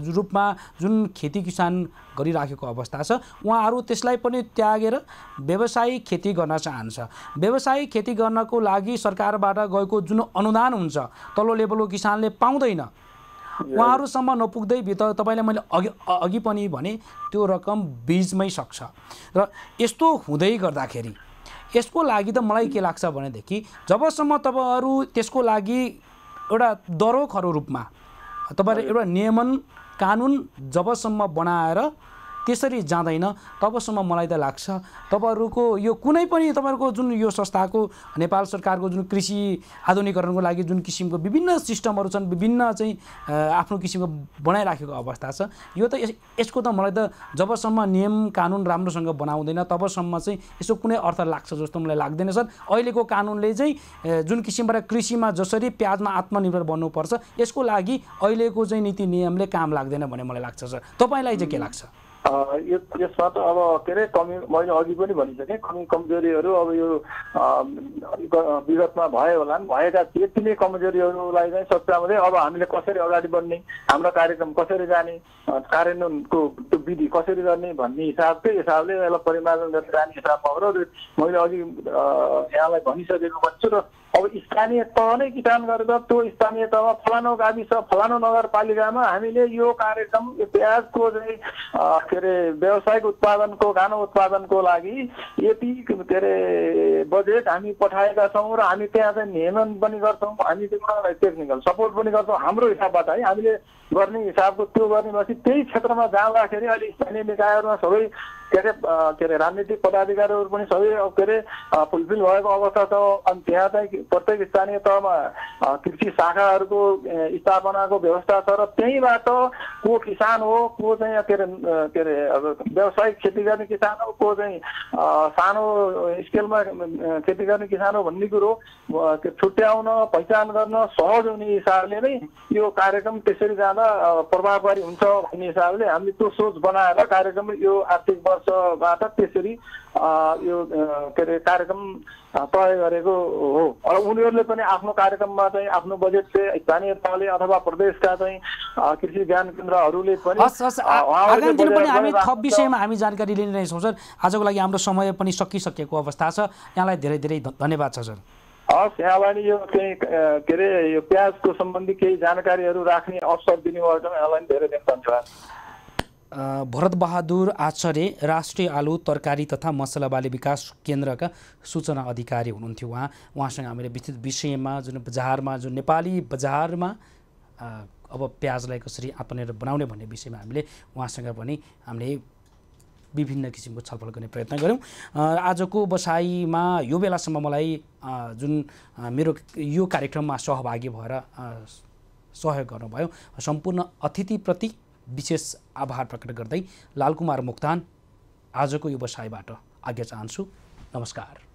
रूपमा जुन खेती किसान गरिराखेको अवस्था छ, उहाँहरू त्यसलाई पनि त्यागेर व्यावसायिक खेती गर्न चाहन्छ। व्यावसायिक खेती गर्नको लागि सरकारबाट गएको जुन अनुदान हुन्छ तल्लो लेभलको किसानले पाउँदैन, उहाँहरूसम्म नपुग्दै भित्र तपाईँले मैले अघि पनि भने त्यो रकम बीचमै सक्छ। र यस्तो हुँदै गर्दाखेरि यसको लागि त मलाई के लाग्छ भनेदेखि जबसम्म तपाईँहरू त्यसको लागि एउटा दरोखरो रूपमा तपाईँहरू एउटा नियमन कानुन जबसम्म बनाएर त्यसरी जाँदैन तबसम्म मलाई त लाग्छ तपाईँहरूको यो कुनै पनि तपाईँहरूको जुन यो संस्थाको नेपाल सरकारको जुन कृषि आधुनिकीकरणको लागि जुन किसिमको विभिन्न सिस्टमहरू छन्, विभिन्न चाहिँ आफ्नो किसिमको बनाइराखेको अवस्था छ, यो त यसको त मलाई त जबसम्म नियम कानुन राम्रोसँग बनाउँदैन तबसम्म चाहिँ यसो कुनै अर्थ लाग्छ जस्तो मलाई लाग्दैन सर। अहिलेको कानुनले चाहिँ जुन किसिमबाट कृषिमा जसरी प्याजमा आत्मनिर्भर बन्नुपर्छ यसको लागि अहिलेको चाहिँ नीति नियमले काम लाग्दैन भन्ने मलाई लाग्छ सर। तपाईँलाई चाहिँ के लाग्छ? यसमा त अब के अरे कमी मैले अघि पनि भनिसकेँ, कमी कमजोरीहरू अब यो विगतमा भयो होला, भएका थिए तिनै कमजोरीहरूलाई चाहिँ सच्याउँदै अब हामीले कसरी अगाडि बढ्ने, हाम्रो कार्यक्रम कसरी जाने, कार्यान्वयनको विधि कसरी गर्ने भन्ने हिसाबले यसलाई परिमार्जन गरेर जाने हिसाबमा हो र मैले अघि यहाँलाई भनिसकेको भन्छु र अब स्थानीय तह नै किसान गरेर त्यो स्थानीय तहमा फलानु गाविस फलानु नगरपालिकामा हामीले यो कार्यक्रम प्याजको चाहिँ के अरे व्यावसायिक उत्पादनको खानो उत्पादनको लागि यति के अरे बजेट हामी पठाएका छौँ र हामी त्यहाँ चाहिँ नियमन पनि गर्छौँ, हामी त्यसमा टेक्निकल सपोर्ट पनि गर्छौँ हाम्रो हिसाबबाट है। हामीले गर्ने हिसाबको त्यो गर्नेपछि त्यही क्षेत्रमा जाँदाखेरि अहिले स्थानीय निकायहरूमा सबै के अरे राजनीतिक पदाधिकारीहरू पनि सबै के अरे फुलफिल भएको अवस्था छ। अनि त्यहाँ चाहिँ प्रत्येक स्थानीय तहमा कृषि शाखाहरूको स्थापनाको व्यवस्था छ र त्यहीँबाट को किसान हो, को चाहिँ के अरे अब व्यावसायिक खेती गर्ने किसान हो, को चाहिँ सानो स्केलमा खेती गर्ने किसान हो भन्ने कुरो छुट्याउन पहिचान गर्न सहज हुने हिसाबले नै यो कार्यक्रम त्यसरी जाँदा प्रभावकारी हुन्छ भन्ने हिसाबले हामीले त्यो सोच बनाएर कार्यक्रम यो आर्थिक वर्षबाट त्यसरी यो के अरे कार्यक्रम तय गरेको हो। उनीहरूले पनि आफ्नो कार्यक्रममा चाहिँ आफ्नो बजेट चाहिँ स्थानीय तहले अथवा प्रदेशका चाहिँ कृषि ज्ञान केन्द्रहरूले पनि आगामी दिन पनि हामी थप विषयमा हामी जानकारी लिने रहेछौँ सर। आजको लागि हाम्रो समय पनि सकिसकेको अवस्था छ। यहाँलाई धेरै धेरै धन्यवाद छ सर। हस्, यहाँलाई यो चाहिँ के अरे यो प्याजको सम्बन्धी केही जानकारीहरू राख्ने अवसर दिनुभएको छ, यहाँलाई धेरै धेरै धन्यवाद। भरत बहादुर आचार्य राष्ट्रिय आलु तरकारी तथा मसला बाली विकास केन्द्रका सूचना अधिकारी हुनुहुन्थ्यो। उहाँसँग हामीले विस्तृत विषयमा जुन बजारमा जुन नेपाली बजारमा अब प्याजलाई कसरी आत्मनिर्भर बनाउने भन्ने विषयमा हामीले उहाँसँग पनि हामीले विभिन्न किसिमको छलफल गर्ने प्रयत्न गऱ्यौँ। आजको बसाइमा यो बेलासम्म मलाई जुन मेरो यो कार्यक्रममा सहभागी भएर सहयोग गर्नुभयो सम्पूर्ण अतिथिप्रति विशेष आभार प्रकट गर्दै लालकुमार मोक्तान आजको यो बसाइबाट आज्ञा चाहन्छु। नमस्कार।